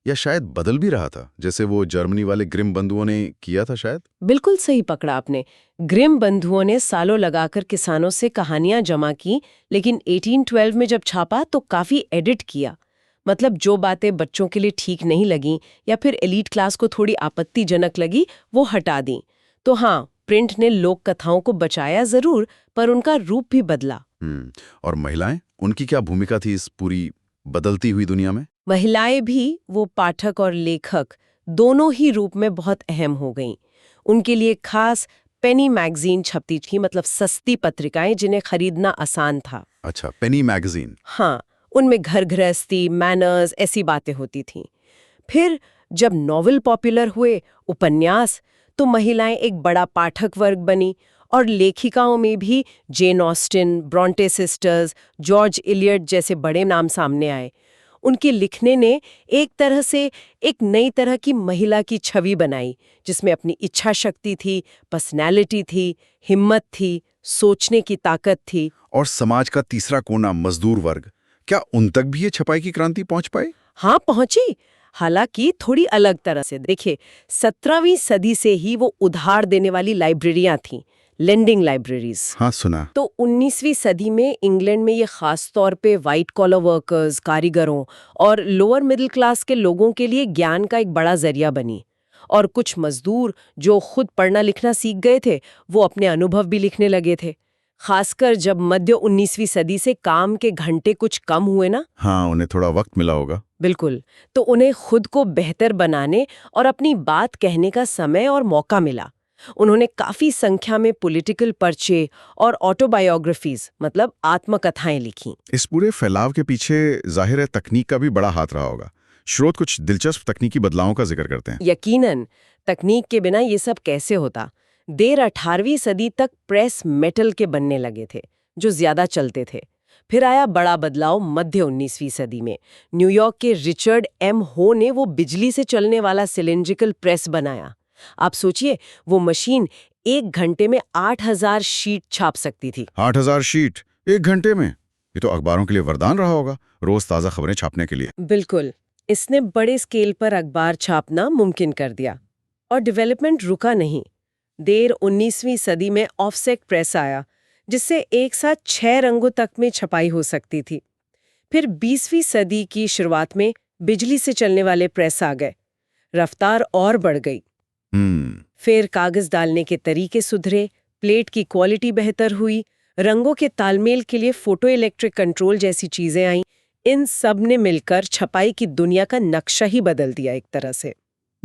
या शायद बदल भी रहा था, जैसे वो जर्मनी वाले ग्रिम बंधुओं ने किया था शायद। बिल्कुल सही पकड़ा आपने। ग्रिम बंधुओं ने सालों लगाकर किसानों से कहानियां जमा की, लेकिन 1812 में जब छापा तो काफी एडिट किया। मतलब जो बातें बच्चों के लिए ठीक नहीं लगी या फिर एलीट क्लास को थोड़ी आपत्तिजनक लगी, वो हटा दी। तो हाँ, प्रिंट ने लोक कथाओं को बचाया जरूर, पर उनका रूप भी बदला। और महिलाएं, उनकी क्या भूमिका थी इस पूरी बदलती हुई दुनिया में? महिलाएं भी वो पाठक और लेखक दोनों ही रूप में बहुत अहम हो गईं। उनके लिए खास पेनी मैगजीन छपती थी, मतलब सस्ती पत्रिकाएं जिन्हें खरीदना आसान था। अच्छा, पेनी मैगजीन। हाँ, उनमें घर गृहस्थी, मैनर्स, ऐसी बातें होती थीं। फिर जब नॉवेल पॉपुलर हुए, उपन्यास, तो महिलाएं एक बड़ा पाठक वर्ग बनी और लेखिकाओं में भी Jane Austen, Brontë sisters, George Eliot जैसे बड़े नाम सामने आए। उनके लिखने ने एक तरह से एक नई तरह की महिला की छवि बनाई, जिसमें अपनी इच्छा शक्ति थी, पर्सनैलिटी थी, हिम्मत थी, सोचने की ताकत थी। और समाज का तीसरा कोना, मजदूर वर्ग, क्या उन तक भी ये छपाई की क्रांति पहुंच पाई? हाँ, पहुंची, हालांकि थोड़ी अलग तरह से। देखिए, 17वीं सदी से ही वो उधार देने वाली लाइब्रेरियां थीं, लेंडिंग लाइब्रेरीज। हाँ, सुना। तो 19वीं सदी में इंग्लैंड में ये खास तौर पे वाइट कॉलर वर्कर्स, कारीगरों और लोअर मिडिल क्लास के लोगों के लिए ज्ञान का एक बड़ा जरिया बनी। और कुछ मजदूर जो खुद पढ़ना लिखना सीख गए थे, वो अपने अनुभव भी लिखने लगे थे। खासकर जब मध्य 19वीं सदी से काम के घंटे कुछ कम हुए ना। हाँ, उन्हें थोड़ा वक्त मिला होगा। बिल्कुल। तो उन्हें खुद को बेहतर बनाने और अपनी बात कहने का समय और मौका मिला। उन्होंने काफी संख्या में पॉलिटिकल पर्चे और ऑटोबायोग्राफीज, मतलब आत्मकथाएं लिखी। इस पूरे फैलाव के पीछे जाहिर है तकनीक का भी बड़ा हाथ रहा होगा। स्रोत कुछ दिलचस्प तकनीकी बदलावों का जिक्र करते हैं। यकीनन, तकनीक के बिना ये सब कैसे होता। देर 18वीं सदी तक प्रेस मेटल के बनने लगे थे, जो ज्यादा चलते थे। फिर आया बड़ा बदलाव मध्य 19वीं सदी में। न्यूयॉर्क के रिचर्ड एम हो ने वो बिजली से चलने वाला सिलिंड्रिकल प्रेस बनाया। आप सोचिए, वो मशीन 1 घंटे में 8000 शीट छाप सकती थी। 8000 शीट 1 घंटे में? ये तो अखबारों के लिए वरदान रहा होगा, रोज ताज़ा खबरें छापने के लिए। बिल्कुल। इसने बड़े स्केल पर अखबार छापना मुमकिन कर दिया। और डेवलपमेंट रुका नहीं। देर 19वीं सदी में ऑफसेट प्रेस आया, जिससे एक साथ 6 रंगों तक में छपाई हो सकती थी। फिर 20वीं सदी की शुरुआत में बिजली से चलने वाले प्रेस आ गए। रफ्तार और बढ़ गई। फिर कागज डालने के तरीके सुधरे, प्लेट की क्वालिटी बेहतर हुई, रंगों के तालमेल के लिए फोटो इलेक्ट्रिक कंट्रोल जैसी चीजें आईं। इन सब ने मिलकर छपाई की दुनिया का नक्शा ही बदल दिया एक तरह से।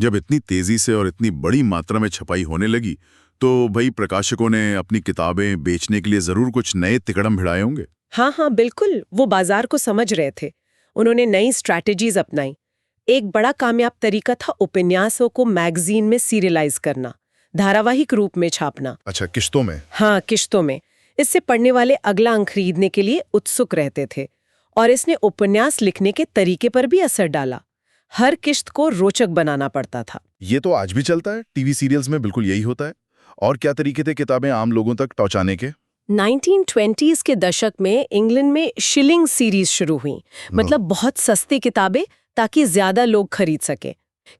जब इतनी तेजी से और इतनी बड़ी मात्रा में छपाई होने लगी तो भाई प्रकाशकों ने अपनी किताबें बेचने के लिए जरूर कुछ नए तिकड़म भिड़ाए होंगे। हाँ, बिल्कुल, वो बाजार को समझ रहे थे। उन्होंने नई स्ट्रैटेजीज अपनाई। एक बड़ा कामयाब तरीका था उपन्यासों को मैगजीन में सीरियलाइज करना, धारावाहिक रूप में छापना। अच्छा, किश्तों में? हाँ, किश्तों में। इससे पढ़ने वाले अगला अंक खरीदने के लिए उत्सुक रहते थे। और इसने उपन्यास लिखने के तरीके पर भी असर डाला। हर किश्त को रोचक बनाना पड़ता था। ये तो आज भी चलता है, टीवी सीरियल्स में बिल्कुल यही होता है। और क्या तरीके थे किताबें आम लोगों तक पहुंचाने के? 1920s के दशक में इंग्लैंड में शिलिंग सीरीज शुरू हुई, मतलब बहुत सस्ती किताबें ताकि ज्यादा लोग खरीद सके।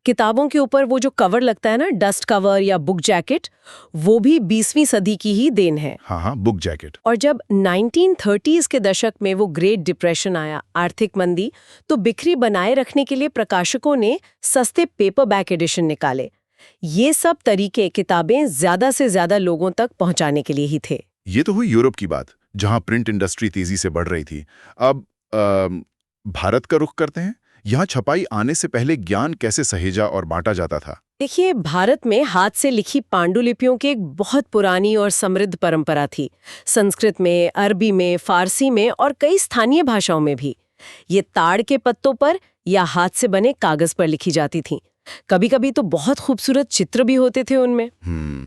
किताबों के ऊपर वो जो कवर लगता है ना, डस्ट कवर या बुक जैकेट, वो भी 20वीं सदी की ही देन है। हाँ, बुक जैकेट। और जब 1930s के दशक में वो ग्रेट डिप्रेशन आया, आर्थिक मंदी, तो बिक्री बनाए रखने के लिए प्रकाशकों ने सस्ते पेपरबैक एडिशन निकाले। ये सब तरीके किताबें ज्यादा से ज्यादा लोगों तक पहुंचाने के लिए ही थे। ये तो हुई यूरोप की बात, जहां प्रिंट इंडस्ट्री तेजी से बढ़ रही थी। अब भारत का रुख करते हैं। यहाँ छपाई आने से पहले ज्ञान कैसे सहेजा और बांटा जाता था? देखिए, भारत में हाथ से लिखी पांडुलिपियों की एक बहुत पुरानी और समृद्ध परंपरा थी। संस्कृत में, अरबी में, फारसी में और कई स्थानीय भाषाओं में भी। ये ताड़ के पत्तों पर या हाथ से बने कागज पर लिखी जाती थी। कभी-कभी तो बहुत खूबसूरत चित्र भी होते थे उनमें।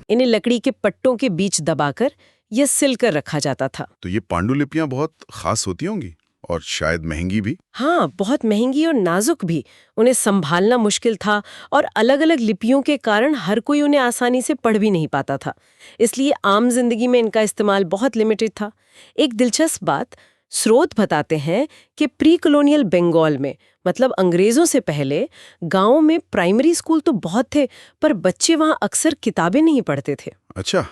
इन्हें लकड़ी के पट्टों के बीच दबाकर या सिलकर रखा जाता था। तो ये पांडुलिपियां बहुत खास होती होंगी और शायद महंगी भी। हाँ, बहुत महंगी और नाजुक भी। उन्हें संभालना मुश्किल था और अलग-अलग लिपियों के कारण हर कोई उन्हें आसानी से पढ़ भी नहीं पाता था। इसलिए आम जिंदगी में इनका इस्तेमाल बहुत लिमिटेड था। एक दिलचस्प बात, स्रोत बताते हैं कि प्री कॉलोनियल बंगाल में, मतलब अंग्रेजों से पहले, गांवों में प्राइमरी स्कूल तो बहुत थे, पर बच्चे वहां अक्सर किताबें नहीं पढ़ते थे। अच्छा,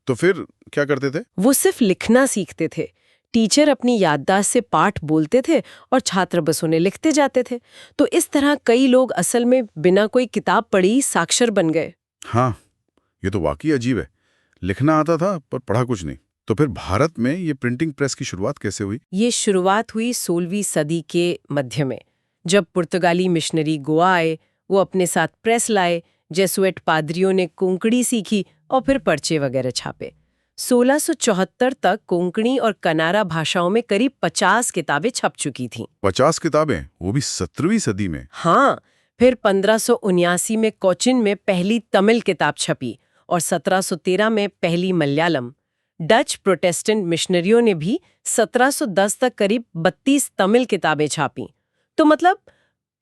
तो फिर क्या करते थे? वो सिर्फ लिखना सीखते थे। टीचर अपनी याददाश्त से पाठ बोलते थे और छात्र बस उन्हें लिखते जाते थे। तो इस तरह कई लोग असल में बिना कोई किताब पढ़ी साक्षर बन गए। हाँ, ये तो वाकई अजीब है। लिखना आता था पर पढ़ा कुछ नहीं। तो फिर भारत में ये प्रिंटिंग प्रेस की शुरुआत कैसे हुई? ये शुरुआत हुई 16वीं सदी के मध्य में, जब पुर्तगाली मिशनरी गोवा आए। वो अपने साथ प्रेस लाए। जेसुएट पादरियों ने कोंकणी सीखी और फिर पर्चे वगैरह छापे। 1674 तक कोंकणी और कनारा भाषाओं में करीब 50 किताबें छप चुकी थीं। 50 किताबें, वो भी 17वीं सदी में? हाँ, फिर 1579 में कोचिन में पहली तमिल किताब छपी और 1713 में पहली मलयालम। डच प्रोटेस्टेंट मिशनरियों ने भी 1710 तक करीब 32 तमिल किताबें छापी। तो मतलब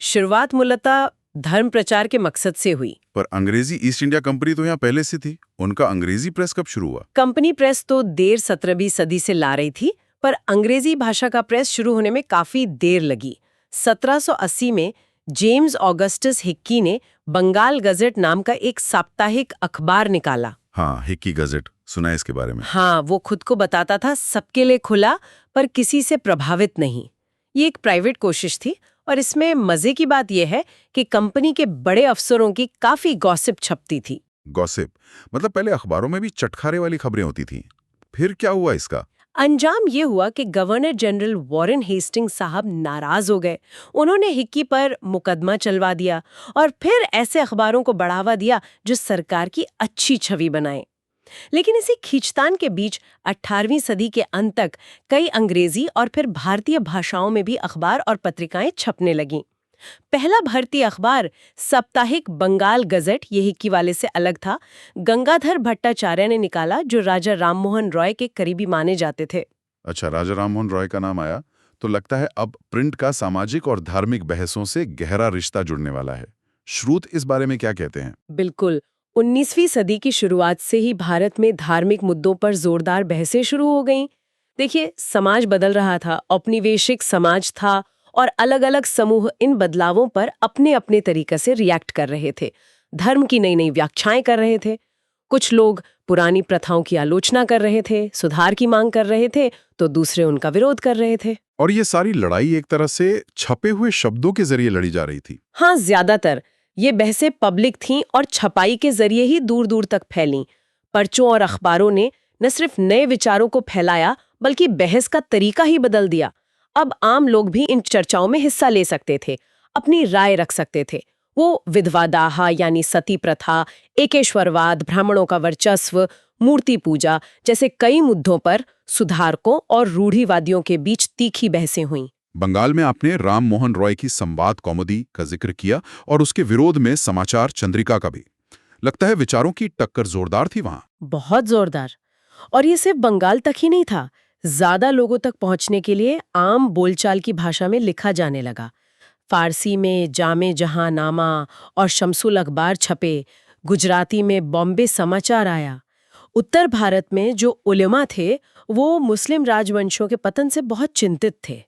शुरुआत मूलतः धर्म प्रचार के मकसद से हुई। पर अंग्रेजी ईस्ट इंडिया कंपनी तो यहाँ पहले से थी। उनका अंग्रेजी प्रेस कब शुरू हुआ? कंपनी प्रेस तो देर 17वीं सदी से ला रही थी, पर अंग्रेजी भाषा का प्रेस शुरू होने में काफी देर लगी। 1780 में जेम्स ऑगस्टस हिक्की ने बंगाल गजेट नाम का एक साप्ताहिक अखबार निकाला। हाँ, हिक्की गजेट, सुना है इसके बारे में। हाँ, वो खुद को बताता था सबके लिए खुला, पर किसी से प्रभावित नहीं। ये एक प्राइवेट कोशिश थी और इसमें मजे की बात यह है कि कंपनी के बड़े अफसरों की काफी गॉसिप छपती थी। गॉसिप मतलब पहले अखबारों में भी चटखारे वाली खबरें होती थीं। फिर क्या हुआ इसका? अंजाम ये हुआ कि गवर्नर जनरल वॉरेन हेस्टिंग्स साहब नाराज हो गए। उन्होंने हिक्की पर मुकदमा चलवा दिया और फिर ऐसे अखबारों को बढ़ावा दिया जो सरकार की अच्छी छवि बनाए। लेकिन इसी खींचतान के बीच 18वीं सदी के अंत तक कई अंग्रेजी और फिर भारतीय भाषाओं में भी अखबार और पत्रिकाएं छपने लगीं। पहला भारतीय अखबार साप्ताहिक बंगाल गजेट, ये हिक्की वाले से अलग था, गंगाधर भट्टाचार्य ने निकाला, जो राजा राममोहन रॉय के करीबी माने जाते थे। अच्छा, राजा राममोहन रॉय का नाम आया तो लगता है अब प्रिंट का सामाजिक और धार्मिक बहसों से गहरा रिश्ता जुड़ने वाला है। श्रुत इस बारे में क्या कहते हैं? बिल्कुल, 19वीं सदी की शुरुआत से ही भारत में धार्मिक मुद्दों पर जोरदार बहसें शुरू हो गईं। देखिए, समाज बदल रहा था, औपनिवेशिक समाज था और अलग-अलग समूह इन बदलावों पर अपने अपने तरीके से रिएक्ट कर रहे थे। धर्म की नई नई व्याख्याएं कर रहे थे। कुछ लोग पुरानी प्रथाओं की आलोचना कर रहे थे, सुधार की मांग कर रहे थे, तो दूसरे उनका विरोध कर रहे थे। और ये सारी लड़ाई एक तरह से छपे हुए शब्दों के जरिए लड़ी जा रही थी। हाँ, ज्यादातर ये बहसें पब्लिक थीं और छपाई के जरिए ही दूर दूर तक फैलीं। पर्चों और अखबारों ने न सिर्फ नए विचारों को फैलाया, बल्कि बहस का तरीका ही बदल दिया। अब आम लोग भी इन चर्चाओं में हिस्सा ले सकते थे, अपनी राय रख सकते थे। वो विधवा दाह यानी सती प्रथा, एकेश्वरवाद, ब्राह्मणों का वर्चस्व, मूर्ति पूजा जैसे कई मुद्दों पर सुधारकों और रूढ़िवादियों के बीच तीखी बहसें हुईं। बंगाल में आपने राम मोहन रॉय की संवाद कौमुदी का जिक्र किया और उसके विरोध में समाचार चंद्रिका का भी। लगता है विचारों की टक्कर जोरदार थी वहां। बहुत जोरदार। और ये सिर्फ बंगाल तक ही नहीं था, ज्यादा लोगों तक पहुंचने के लिए आम बोलचाल की भाषा में लिखा जाने लगा। फारसी में जामे जहांनामा और शमसुल अखबार छपे, गुजराती में बॉम्बे समाचार आया। उत्तर भारत में जो उलेमा थे वो मुस्लिम राजवंशों के पतन से बहुत चिंतित थे।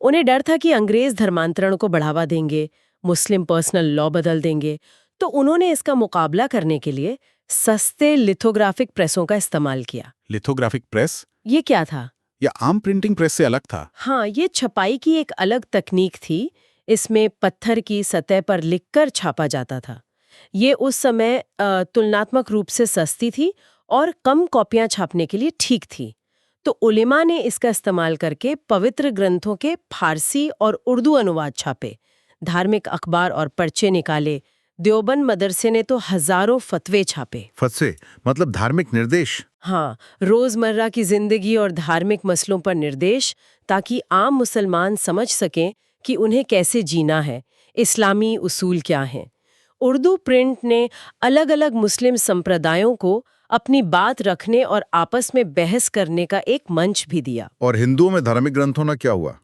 उन्हें डर था कि अंग्रेज धर्मांतरण को बढ़ावा देंगे, मुस्लिम पर्सनल लॉ बदल देंगे। तो उन्होंने इसका मुकाबला करने के लिए सस्ते लिथोग्राफिक प्रेसों का इस्तेमाल किया। लिथोग्राफिक प्रेस ये क्या था? या आम प्रिंटिंग प्रेस से अलग था? हाँ, ये छपाई की एक अलग तकनीक थी। इसमें पत्थर की सतह पर लिखकर छापा जाता था। ये उस समय तुलनात्मक रूप से सस्ती थी और कम कॉपियां छापने के लिए ठीक थी। तो उलेमा ने इसका इस्तेमाल करके पवित्र ग्रंथों के फारसी और उर्दू अनुवाद छापे, धार्मिक अखबार और पर्चे निकाले। देवबंद मदरसे ने तो हजारों फतवे छापे। फतवे मतलब धार्मिक निर्देश? हाँ, रोजमर्रा की जिंदगी और धार्मिक मसलों पर निर्देश, ताकि आम मुसलमान समझ सकें कि उन्हें कैसे जीना है, इस्लामी उसूल क्या हैं। उर्दू प्रिंट ने अलग अलग मुस्लिम संप्रदायों को अपनी बात रखने और आपस में बहस करने का एक मंच भी दिया। और हिंदुओं में धार्मिक ग्रंथों ना क्या हुआ?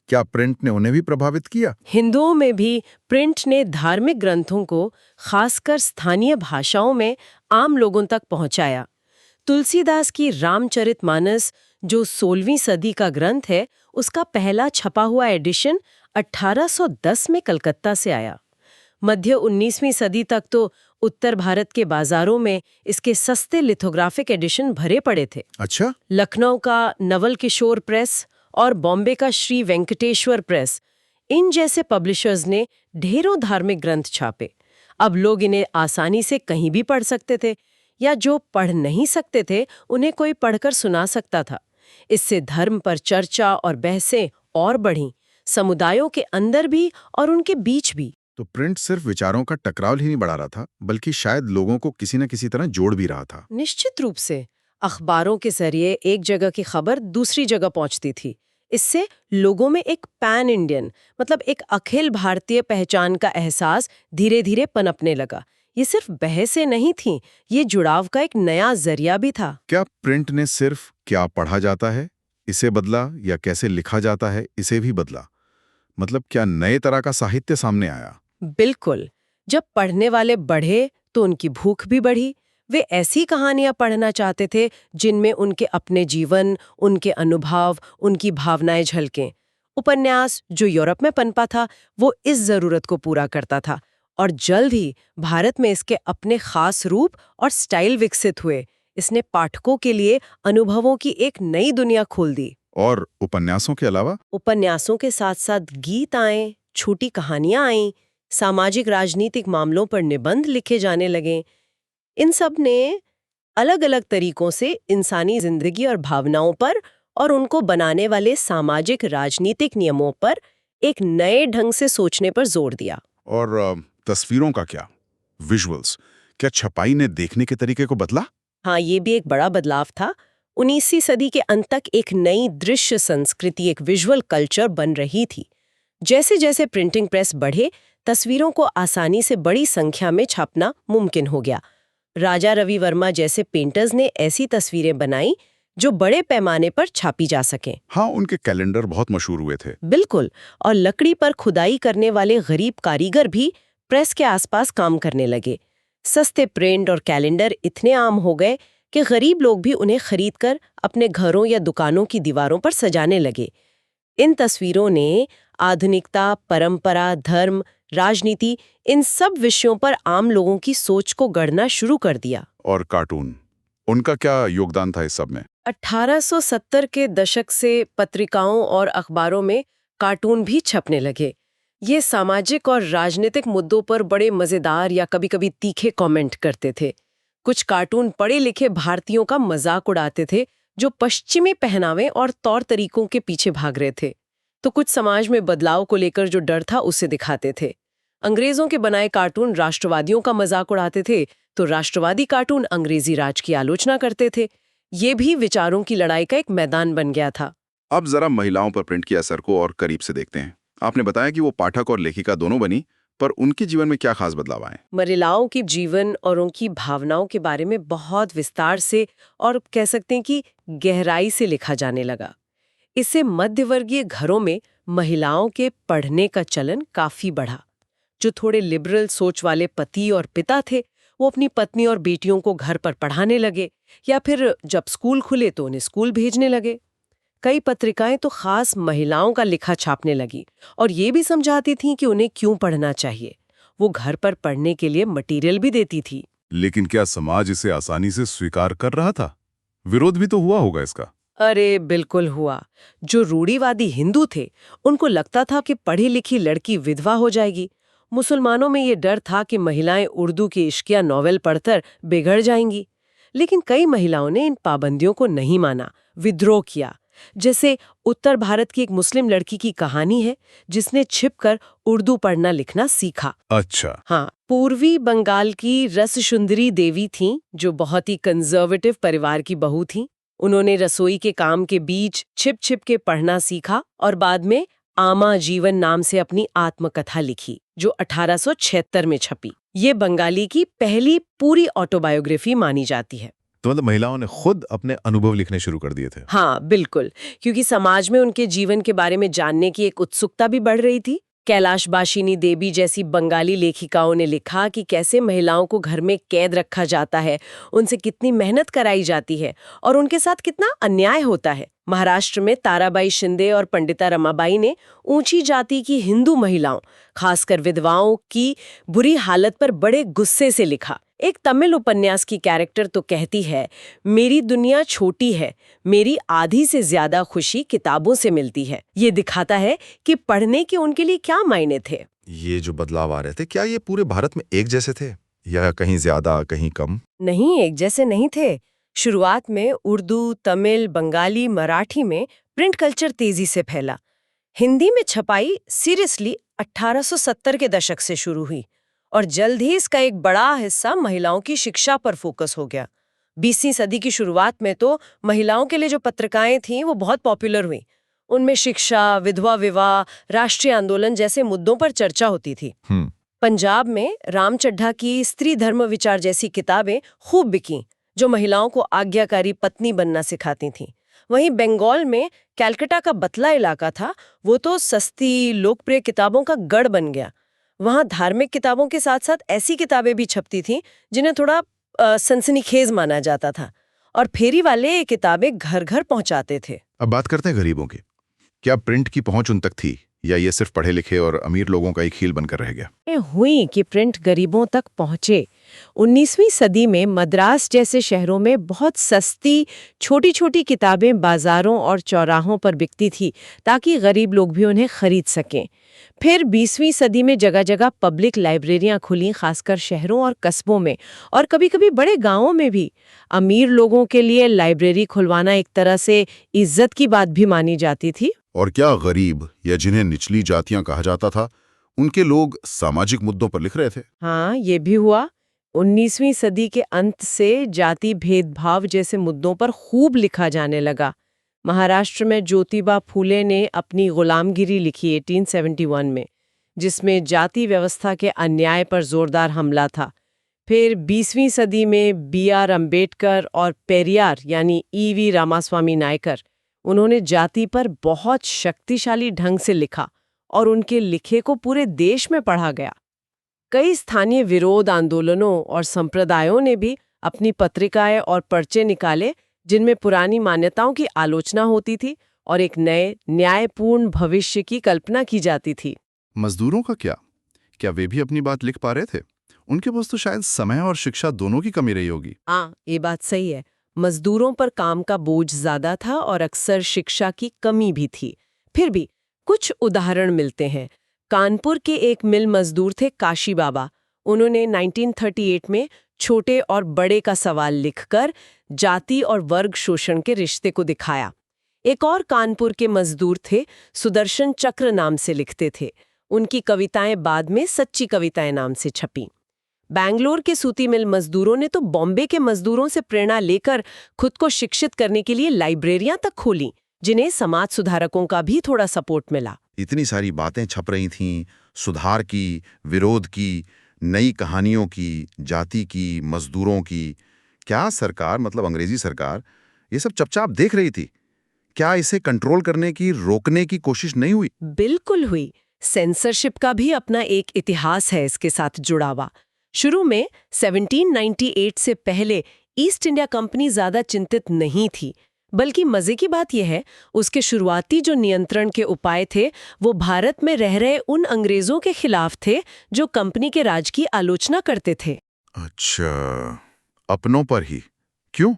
क्या प्रिंट ने उन्हें भी प्रभावित किया? हिंदुओं में भी प्रिंट ने धार्मिक ग्रंथों को खासकर स्थानीय भाषाओं में आम लोगों तक पहुंचाया। तुलसीदास की रामचरितमानस, जो 16वीं सदी का ग्रंथ है, उसका पहला छपा हुआ एडिशन 1810 में कलकत्ता से आया। मध्य 19वीं सदी तक तो उत्तर भारत के बाजारों में इसके सस्ते लिथोग्राफिक एडिशन भरे पड़े थे। अच्छा। लखनऊ का नवल किशोर प्रेस और बॉम्बे का श्री वेंकटेश्वर प्रेस, इन जैसे पब्लिशर्स ने ढेरों धार्मिक ग्रंथ छापे। अब लोग इन्हें आसानी से कहीं भी पढ़ सकते थे, या जो पढ़ नहीं सकते थे उन्हें कोई पढ़कर सुना सकता था। इससे धर्म पर चर्चा और बहसें और बढ़ीं, समुदायों के अंदर भी और उनके बीच भी। तो प्रिंट सिर्फ विचारों का टकराव ही नहीं बढ़ा रहा था, बल्कि शायद लोगों को किसी न किसी तरह जोड़ भी रहा था। निश्चित रूप से अखबारों के जरिए एक जगह की खबर दूसरी जगह पहुंचती थी। इससे लोगों में एक पैन इंडियन, मतलब एक अखिल भारतीय पहचान का एहसास धीरे धीरे पनपने लगा। ये सिर्फ बहसें नहीं थीं, ये जुड़ाव का एक नया जरिया भी था। क्या प्रिंट ने सिर्फ क्या पढ़ा जाता है इसे बदला, या कैसे लिखा जाता है इसे भी बदला? मतलब क्या नए तरह का साहित्य सामने आया? बिल्कुल। जब पढ़ने वाले बढ़े तो उनकी भूख भी बढ़ी। वे ऐसी कहानियां पढ़ना चाहते थे जिनमें उनके अपने जीवन, उनके अनुभव, उनकी भावनाएं झलकें। उपन्यास, जो यूरोप में पनपा था, वो इस जरूरत को पूरा करता था। और जल्द ही भारत में इसके अपने खास रूप और स्टाइल विकसित हुए। इसने पाठकों के लिए अनुभवों की एक नई दुनिया खोल दी। और उपन्यासों के अलावा? उपन्यासों के साथ साथ गीत आए, छोटी कहानियां आईं, सामाजिक राजनीतिक मामलों पर निबंध लिखे जाने लगे। इन सब ने अलग अलग तरीकों से इंसानी जिंदगी और भावनाओं पर और उनको बनाने वाले सामाजिक राजनीतिक नियमों पर एक नए ढंग से सोचने पर जोर दिया। और तस्वीरों का क्या? विजुअल्स, क्या छपाई ने देखने के तरीके को बदला? हाँ, ये भी एक बड़ा बदलाव था। 19वीं सदी के अंत तक एक नई दृश्य संस्कृति, एक विजुअल कल्चर बन रही थी। जैसे जैसे प्रिंटिंग प्रेस बढ़े, तस्वीरों को आसानी से बड़ी संख्या में छापना मुमकिन हो गया। राजा रवि वर्मा जैसे पेंटर्स ने ऐसी तस्वीरें बनाई जो बड़े पैमाने पर छापी जा सकें। हाँ, उनके कैलेंडर बहुत मशहूर हुए थे। बिल्कुल। और लकड़ी पर खुदाई करने वाले गरीब कारीगर भी प्रेस के आसपास काम करने लगे। सस्ते प्रिंट और कैलेंडर इतने आम हो गए कि गरीब लोग भी उन्हें खरीदकर अपने घरों या दुकानों की दीवारों पर सजाने लगे। इन तस्वीरों ने आधुनिकता, परंपरा, धर्म, राजनीति, इन सब विषयों पर आम लोगों की सोच को गढ़ना शुरू कर दिया। और कार्टून, उनका क्या योगदान था इस सब में? 1870 के दशक से पत्रिकाओं और अखबारों में कार्टून भी छपने लगे। ये सामाजिक और राजनीतिक मुद्दों पर बड़े मजेदार या कभी-कभी तीखे कमेंट करते थे। कुछ कार्टून पढ़े लिखे भारतीयों का मजाक उड़ाते थे, जो पश्चिमी पहनावे और तौर तरीकों के पीछे भाग रहे थे। तो कुछ समाज में बदलाव को लेकर जो डर था उसे दिखाते थे। अंग्रेजों के बनाए कार्टून राष्ट्रवादियों का मजाक उड़ाते थे, तो राष्ट्रवादी कार्टून अंग्रेजी राज की आलोचना करते थे। ये भी विचारों की लड़ाई का एक मैदान बन गया था। अब जरा महिलाओं पर प्रिंट के असर को और करीब से देखते हैं। आपने बताया कि वो पाठक और लेखिका दोनों बनी, पर उनके जीवन में क्या खास बदलाव आए? महिलाओं के जीवन और उनकी भावनाओं के बारे में बहुत विस्तार से और कह सकते हैं कि गहराई से लिखा जाने लगा। इससे मध्यवर्गीय घरों में महिलाओं के पढ़ने का चलन काफी बढ़ा। जो थोड़े लिबरल सोच वाले पति और पिता थे, वो अपनी पत्नी और बेटियों को घर पर पढ़ाने लगे, या फिर जब स्कूल खुले तो उन्हें स्कूल भेजने लगे। कई पत्रिकाएं तो खास महिलाओं का लिखा छापने लगी और ये भी समझाती थीं कि उन्हें क्यों पढ़ना चाहिए। वो घर पर पढ़ने के लिए मटेरियल भी देती थी। लेकिन क्या समाज इसे आसानी से स्वीकार कर रहा था? विरोध भी तो हुआ होगा इसका। अरे बिल्कुल हुआ। जो रूढ़िवादी हिंदू थे, उनको लगता था कि पढ़ी लिखी लड़की विधवा हो जाएगी। मुसलमानों में ये डर था कि महिलाएं उर्दू की इश्किया नॉवेल पढ़कर बिगड़ जाएंगी। लेकिन कई महिलाओं ने इन पाबंदियों को नहीं माना, विद्रोह किया। जैसे उत्तर भारत की एक मुस्लिम लड़की की कहानी है, जिसने छिपकर उर्दू पढ़ना लिखना सीखा। अच्छा। हाँ, पूर्वी बंगाल की रससुंदरी देवी थीं, जो बहुत ही कंजर्वेटिव परिवार की बहू थीं। उन्होंने रसोई के काम के बीच छिप छिप के पढ़ना सीखा और बाद में आमा जीवन नाम से अपनी आत्मकथा लिखी, जो 1876 में छपी। ये बंगाली की पहली पूरी ऑटोबायोग्राफी मानी जाती है। तो मतलब महिलाओं ने खुद अपने अनुभव लिखने शुरू कर दिए थे। हाँ बिल्कुल, क्योंकि समाज में उनके जीवन के बारे में जानने की एक उत्सुकता भी बढ़ रही थी। कैलाशबाशिनी देवी जैसी बंगाली लेखिकाओं ने लिखा कि कैसे महिलाओं को घर में कैद रखा जाता है, उनसे कितनी मेहनत कराई जाती है और उनके साथ कितना अन्याय होता है। महाराष्ट्र में ताराबाई शिंदे और पंडिता रमाबाई ने ऊंची जाति की हिंदू महिलाओं, खासकर विधवाओं की बुरी हालत पर बड़े गुस्से से लिखा। एक तमिल उपन्यास की कैरेक्टर तो कहती है, मेरी दुनिया छोटी है, मेरी आधी से ज्यादा खुशी किताबों से मिलती है। ये दिखाता है कि पढ़ने के उनके लिए क्या मायने थे। ये जो बदलाव आ रहे थे, क्या ये पूरे भारत में एक जैसे थे या कहीं ज्यादा कहीं कम? नहीं, एक जैसे नहीं थे। शुरुआत में उर्दू, तमिल, बंगाली, मराठी में प्रिंट कल्चर तेजी से फैला। हिंदी में छपाई सीरियसली 1870 के दशक से शुरू हुई और जल्द ही इसका एक बड़ा हिस्सा महिलाओं की शिक्षा पर फोकस हो गया। 20वीं सदी की शुरुआत में तो महिलाओं के लिए जो पत्रिकाएं थीं वो बहुत पॉपुलर हुई। उनमें शिक्षा, विधवा विवाह, राष्ट्रीय आंदोलन जैसे मुद्दों पर चर्चा होती थी। पंजाब में राम चड्ढा की स्त्री धर्म विचार जैसी किताबें खूब बिकीं, जो महिलाओं को आज्ञाकारी पत्नी बनना सिखाती थीं। वहीं बंगाल में कैलकाटा का बतला इलाका था, वो तो सस्ती लोकप्रिय किताबों का गढ़ बन गया। वहाँ धार्मिक किताबों के साथ साथ ऐसी किताबें भी छपती थीं जिन्हें थोड़ा सनसनीखेज माना जाता था, और फेरी वाले ये किताबें घर घर पहुंचाते थे। अब बात करते हैं गरीबों की। क्या प्रिंट की पहुंच उन तक थी या ये सिर्फ पढ़े लिखे और अमीर लोगों का एक खेल बनकर रह गया? हुई कि प्रिंट गरीबों तक पहुंचे। 19वीं सदी में मद्रास जैसे शहरों में बहुत सस्ती छोटी छोटी किताबें बाजारों और चौराहों पर बिकती थी, ताकि गरीब लोग भी उन्हें खरीद सकें। फिर 20वीं सदी में जगह जगह पब्लिक लाइब्रेरियां खुली, खासकर शहरों और कस्बों में, और कभी-कभी बड़े गांवों में भी। अमीर लोगों के लिए लाइब्रेरी खुलवाना एक तरह से इज्जत की बात भी मानी जाती थी। और क्या गरीब या जिन्हें निचली जातियां कहा जाता था, उनके लोग सामाजिक मुद्दों पर लिख रहे थे? हाँ, ये भी हुआ। 19वीं सदी के अंत से जाति भेदभाव जैसे मुद्दों पर खूब लिखा जाने लगा। महाराष्ट्र में ज्योतिबा फूले ने अपनी गुलामगिरी लिखी 1871 में, जिसमें जाति व्यवस्था के अन्याय पर जोरदार हमला था। फिर 20वीं सदी में B.R. अम्बेडकर और पेरियार यानी E.V. रामास्वामी नायकर, उन्होंने जाति पर बहुत शक्तिशाली ढंग से लिखा और उनके लिखे को पूरे देश में पढ़ा गया। कई स्थानीय विरोध आंदोलनों और संप्रदायों ने भी अपनी पत्रिकाएं और पर्चे निकाले, जिनमें पुरानी मान्यताओं की आलोचना होती थी और एक नए न्यायपूर्ण भविष्य की कल्पना की जाती थी। मजदूरों का क्या वे भी अपनी बात लिख पा रहे थे? उनके पास तो शायद समय और शिक्षा दोनों की कमी रही होगी। हाँ, ये बात सही है। मजदूरों पर काम का बोझ ज्यादा था और अक्सर शिक्षा की कमी भी थी। फिर भी कुछ उदाहरण मिलते हैं। कानपुर के एक मिल मजदूर थे काशी बाबा। उन्होंने 1938 में छोटे और बड़े का सवाल लिखकर जाति और वर्ग शोषण के रिश्ते को दिखाया। एक और कानपुर के मजदूर थे, सुदर्शन चक्र नाम से लिखते थे। उनकी कविताएं बाद में सच्ची कविताएं नाम से छपीं। बैंगलोर के सूती मिल मजदूरों ने तो बॉम्बे के मजदूरों से प्रेरणा लेकर खुद को शिक्षित करने के लिए लाइब्रेरियां तक खोलीं, जिन्हें समाज सुधारकों का भी थोड़ा सपोर्ट मिला। इतनी सारी बातें छप रही थीं, सुधार की, विरोध की, नई कहानियों की, जाति की, मजदूरों की। क्या सरकार, मतलब अंग्रेजी सरकार, ये सब चुपचाप देख रही थी? क्या इसे कंट्रोल करने की, रोकने की कोशिश नहीं हुई? बिल्कुल हुई। सेंसरशिप का भी अपना एक इतिहास है इसके साथ जुड़ा हुआ। शुरू में 1798 से पहले ईस्ट इंडिया कंपनी ज्यादा चिंतित नहीं थी, बल्कि मजे की बात यह है, उसके शुरुआती जो नियंत्रण के उपाय थे वो भारत में रह रहे उन अंग्रेजों के खिलाफ थे जो कंपनी के राज की आलोचना करते थे। अच्छा, अपनों पर ही? क्यों?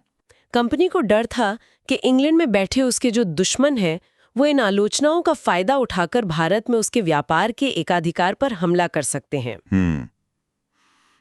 कंपनी को डर था कि इंग्लैंड में बैठे उसके जो दुश्मन हैं वो इन आलोचनाओं का फायदा उठाकर भारत में उसके व्यापार के एकाधिकार पर हमला कर सकते हैं।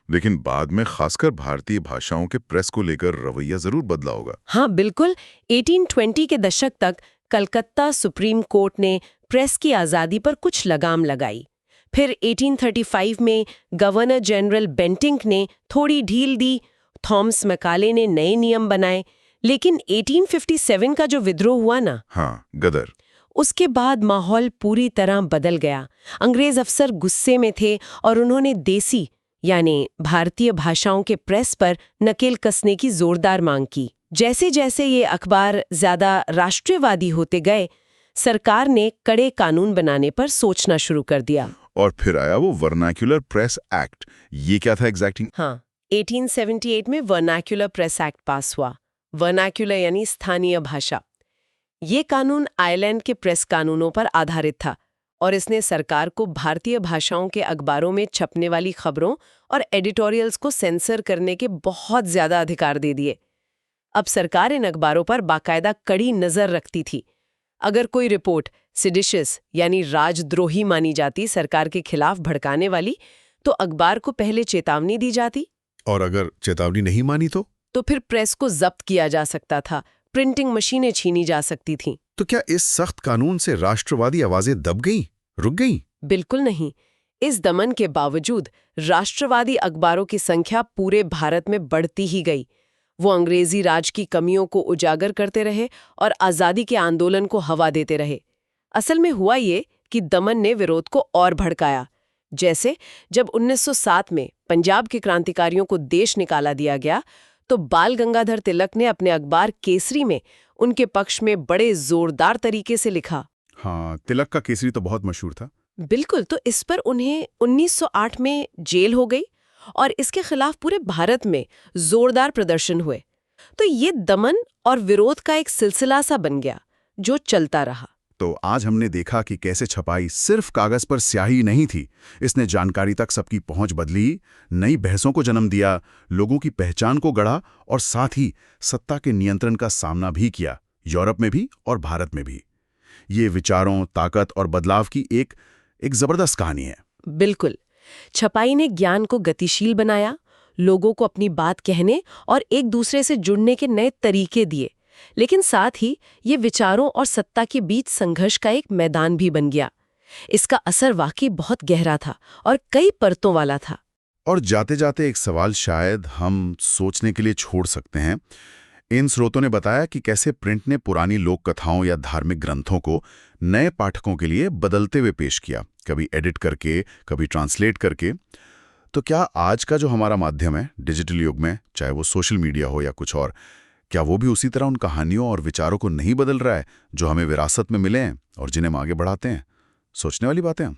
लेकिन बाद में खासकर भारतीय भाषाओं के प्रेस को लेकर रवैया जरूर बदला होगा। हाँ बिल्कुल। 1820 के दशक तक कलकत्ता सुप्रीम कोर्ट ने प्रेस की आज़ादी पर कुछ लगाम लगाई। फिर 1835 में गवर्नर जनरल बेंटिंक ने थोड़ी ढील दी, थॉमस मैकाले ने नए नियम बनाए। लेकिन 1857 का जो विद्रोह हुआ ना, हाँ, गदर, उसके बाद माहौल पूरी तरह बदल गया। अंग्रेज अफसर गुस्से में थे और उन्होंने देसी यानी भारतीय भाषाओं के प्रेस पर नकेल कसने की जोरदार मांग की। जैसे जैसे ये अखबार ज्यादा राष्ट्रीयवादी होते गए, सरकार ने कड़े कानून बनाने पर सोचना शुरू कर दिया। और फिर आया वो वर्नाक्युलर प्रेस एक्ट। ये क्या था एग्जैक्टली? हाँ, 1878 में वर्नाक्युलर प्रेस एक्ट पास हुआ। वर्नाक्युलर यानी स्थानीय भाषा। ये कानून आयरलैंड के प्रेस कानूनों पर आधारित था और इसने सरकार को भारतीय भाषाओं के अखबारों में छपने वाली खबरों और एडिटोरियल्स को सेंसर करने के बहुत ज्यादा अधिकार दे दिए। अब सरकार इन अखबारों पर बाकायदा कड़ी नजर रखती थी। अगर कोई रिपोर्ट सिडिशियस यानी राजद्रोही मानी जाती, सरकार के खिलाफ भड़काने वाली, तो अखबार को पहले चेतावनी दी जाती। और अगर चेतावनी नहीं मानी तो फिर प्रेस को जब्त किया जा सकता था, प्रिंटिंग मशीनें छीनी जा सकती थीं। तो क्या इस सख्त कानून से राष्ट्रवादी आवाजें दब गईं, रुक गईं? बिल्कुल नहीं। इस दमन के बावजूद राष्ट्रवादी अखबारों की संख्या पूरे भारत में बढ़ती ही गई। वो अंग्रेजी राज की कमियों को उजागर करते रहे और आज़ादी के आंदोलन को हवा देते रहे। असल में हुआ ये कि दमन ने विरोध को और भड़काया। जैसे जब 1907 में पंजाब के क्रांतिकारियों को देश निकाला दिया गया, तो बाल गंगाधर तिलक ने अपने अखबार केसरी में उनके पक्ष में बड़े जोरदार तरीके से लिखा। हाँ, तिलक का केसरी तो बहुत मशहूर था। बिल्कुल। तो इस पर उन्हें 1908 में जेल हो गई और इसके खिलाफ पूरे भारत में जोरदार प्रदर्शन हुए। तो ये दमन और विरोध का एक सिलसिला सा बन गया जो चलता रहा। तो आज हमने देखा कि कैसे छपाई सिर्फ कागज पर स्याही नहीं थी, इसने जानकारी तक सबकी पहुंच बदली, नई बहसों को जन्म दिया, लोगों की पहचान को गढ़ा और साथ ही सत्ता के नियंत्रण का सामना भी किया, यूरोप में भी और भारत में भी। ये विचारों, ताकत और बदलाव की एक जबरदस्त कहानी है। बिल्कुल। छपाई ने ज्ञान को गतिशील बनाया, लोगों को अपनी बात कहने और एक दूसरे से जुड़ने के नए तरीके दिए, लेकिन साथ ही ये विचारों और सत्ता के बीच संघर्ष का एक मैदान भी बन गया। इसका असर वाकई बहुत गहरा था और कई परतों वाला था। और जाते जाते एक सवाल शायद हम सोचने के लिए छोड़ सकते हैं। इन स्रोतों ने बताया कि कैसे प्रिंट ने पुरानी लोक कथाओं या धार्मिक ग्रंथों को नए पाठकों के लिए बदलते हुए पेश किया, कभी एडिट करके, कभी ट्रांसलेट करके। तो क्या आज का जो हमारा माध्यम है डिजिटल युग में, चाहे वो सोशल मीडिया हो या कुछ और, क्या वो भी उसी तरह उन कहानियों और विचारों को नहीं बदल रहा है जो हमें विरासत में मिले हैं और जिन्हें हम आगे बढ़ाते हैं? सोचने वाली बातें हैं।